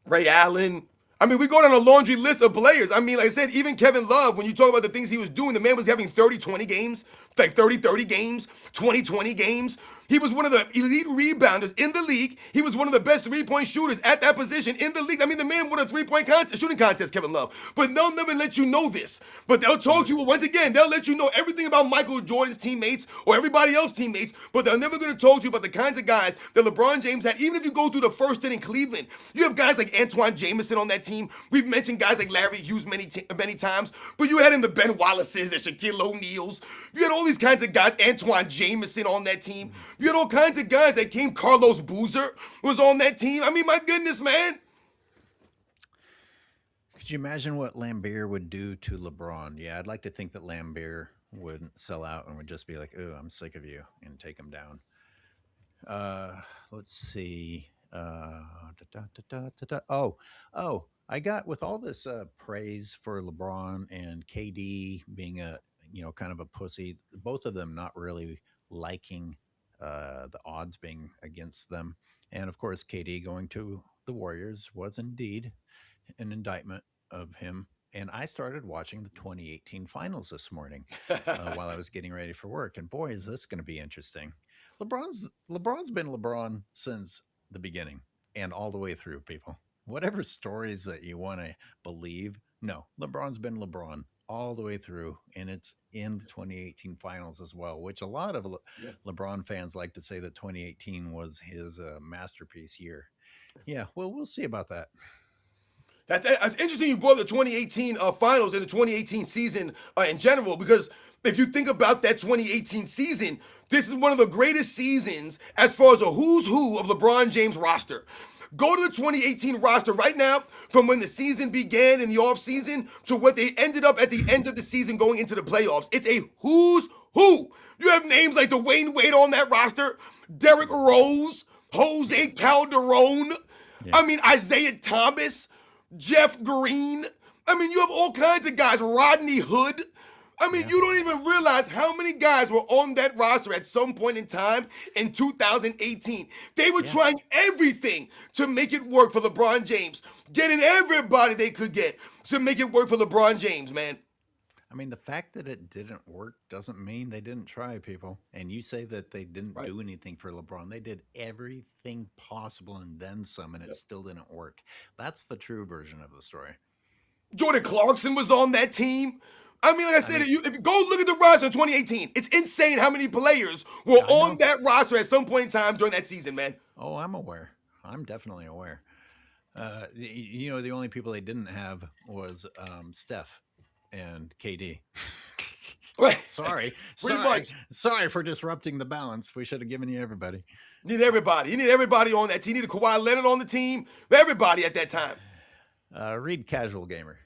Ray Allen. I mean, we go down a laundry list of players. I mean, like I said, even Kevin Love, when you talk about the things he was doing, the man was having 30-20 games, like 30-30 games, 20-20 games. He was one of the elite rebounders in the league. He was one of the best three-point shooters at that position in the league. I mean, the man won a three-point shooting contest, Kevin Love. But they'll never let you know this. But they'll talk to you, once again, they'll let you know everything about Michael Jordan's teammates or everybody else's teammates, but they're never going to talk to you about the kinds of guys that LeBron James had. Even if you go through the first inning in Cleveland, you have guys like Antoine Jameson on that team. We've mentioned guys like Larry Hughes many times, but you had in the Ben Wallaces, the Shaquille O'Neals. You had all these kinds of guys, Antoine Jameson on that team. You had all kinds of guys that came. Carlos Boozer was on that team. I mean, my goodness, man. Could you imagine what Lambeer would do to LeBron? Yeah, I'd like to think that Lambeer wouldn't sell out and would just be like, "Oh, I'm sick of you," and take him down. Let's see. Oh, I got with all this praise for LeBron and KD being a kind of a pussy. Both of them not really liking the odds being against them, and of course, KD going to the Warriors was indeed an indictment of him. And I started watching the 2018 finals this morning while I was getting ready for work. And boy, is this going to be interesting. LeBron's been LeBron since the beginning and all the way through, people. Whatever stories that you want to believe, no, LeBron's been LeBron all the way through, and it's in the 2018 finals as well, which a lot of LeBron fans like to say that 2018 was his masterpiece year. Yeah, well, we'll see about that. That's interesting you brought up the 2018 finals and the 2018 season in general, because if you think about that 2018 season, this is one of the greatest seasons as far as a who's who of LeBron James roster. Go to the 2018 roster right now, from when the season began in the offseason to what they ended up at the end of the season going into the playoffs. It's a who's who. You have names like Dwayne Wade on that roster, Derrick Rose, Jose Calderon, I mean, Isaiah Thomas, Jeff Green. I mean, you have all kinds of guys. Rodney Hood. I mean, you don't even realize how many guys were on that roster at some point in time in 2018. They were trying everything to make it work for LeBron James, getting everybody they could get to make it work for LeBron James, man. I mean, the fact that it didn't work doesn't mean they didn't try, people. And you say that they didn't do anything for LeBron. They did everything possible and then some, and it still didn't work. That's the true version of the story. Jordan Clarkson was on that team. I mean, like I said, if you go look at the roster in 2018, it's insane how many players were on that roster at some point in time during that season, man. Oh, I'm aware. I'm definitely aware. The only people they didn't have was Steph and KD. Sorry for disrupting the balance. We should have given you everybody. You need everybody. You need everybody on that team. You need a Kawhi Leonard on the team. Everybody at that time. Read Casual Gamer.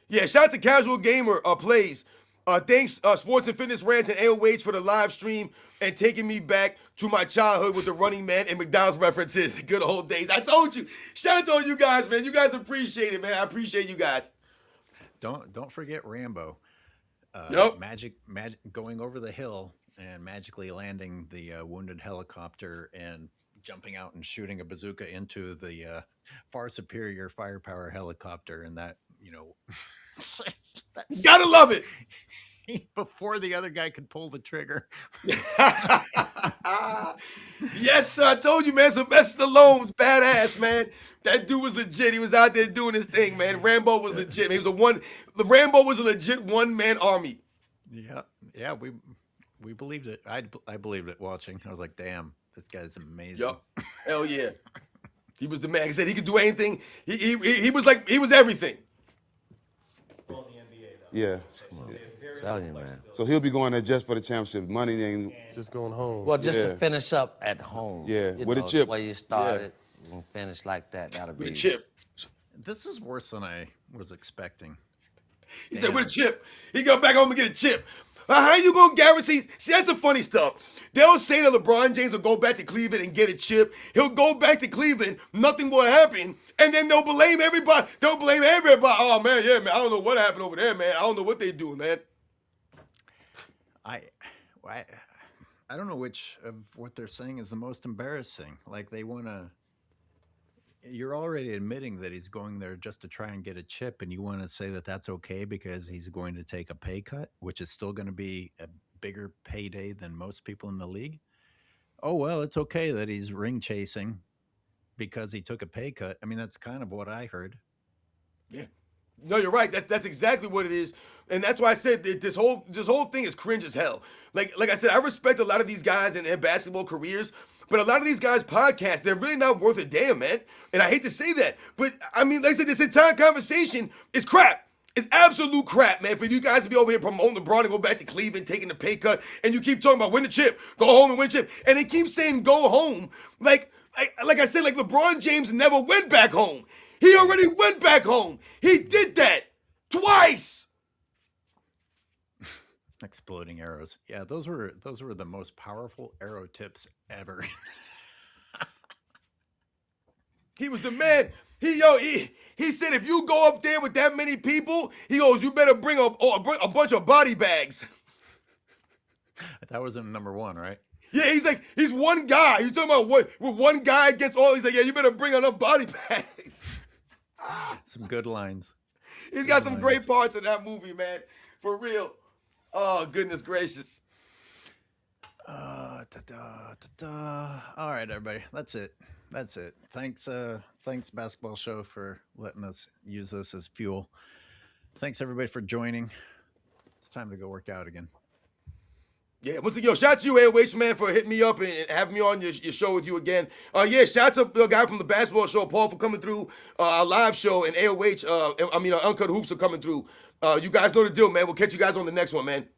Yeah, shout out to Casual Gamer Plays. Thanks, Sports and Fitness Rant and AOH for the live stream and taking me back to my childhood with the Running Man and McDonald's references. Good old days. I told you. Shout out to all you guys, man. You guys appreciate it, man. I appreciate you guys. Don't forget Rambo. Magic going over the hill and magically landing the wounded helicopter and jumping out and shooting a bazooka into the far superior firepower helicopter, and that, gotta love it. Before the other guy could pull the trigger. Yes, sir. I told you, man. Sylvester Stallone's badass, man. That dude was legit. He was out there doing his thing, man. Rambo was legit. The Rambo was a legit one-man army. Yeah. We believed it. I believed it watching. I was like, damn, this guy's amazing. Yup. Hell yeah. He was the man. He said he could do anything. He was everything. Well, in the NBA, though. Yeah. Tell you, man. So he'll be going there just for the championship. Money ain't. Just going home. Well, just Yeah. to finish up at home. Yeah, You with a know, chip. The way you started and finish like that, that'll be. With a chip. This is worse than I was expecting. He said, with a chip. He go back home and get a chip. How you going to guarantee? See, that's the funny stuff. They'll say that LeBron James will go back to Cleveland and get a chip. He'll go back to Cleveland. Nothing will happen. And then they'll blame everybody. Oh, man, yeah, man. I don't know what happened over there, man. I don't know what they doing, man. I don't know which of what they're saying is the most embarrassing. Like, they want to. You're already admitting that he's going there just to try and get a chip, and you want to say that that's okay because he's going to take a pay cut, which is still going to be a bigger payday than most people in the league. Oh, well, it's okay that he's ring chasing because he took a pay cut. I mean, that's kind of what I heard. Yeah. No, you're right. That's exactly what it is. And that's why I said that this whole thing is cringe as hell. Like I said, I respect a lot of these guys in their basketball careers, but a lot of these guys' podcasts, they're really not worth a damn, man. And I hate to say that. But, I mean, like I said, this entire conversation is crap. It's absolute crap, man, for you guys to be over here promoting LeBron and go back to Cleveland, taking the pay cut, and you keep talking about win the chip, go home and win chip, and they keep saying go home. Like I said, like LeBron James never went back home. He already went back home. He did that twice. Exploding arrows. Yeah, those were the most powerful arrow tips ever. He was the man. He said if you go up there with that many people, he goes, you better bring a bunch of body bags. That was in number 1, right? Yeah, he's like, he's one guy. You're talking about what? With one guy against all. He's like, yeah, you better bring enough body bags. Some good lines. He's got some great parts in that movie, man. For real. Oh, goodness gracious. All right, everybody. That's it. Thanks, Basketball Show, for letting us use this as fuel. Thanks, everybody, for joining. It's time to go work out again. Yeah, once again, shout out to you, AOH, man, for hitting me up and having me on your show with you again. Yeah, shout out to the guy from the Basketball Show, Paul, for coming through our live show, and AOH, Uncut Hoops for coming through. You guys know the deal, man. We'll catch you guys on the next one, man.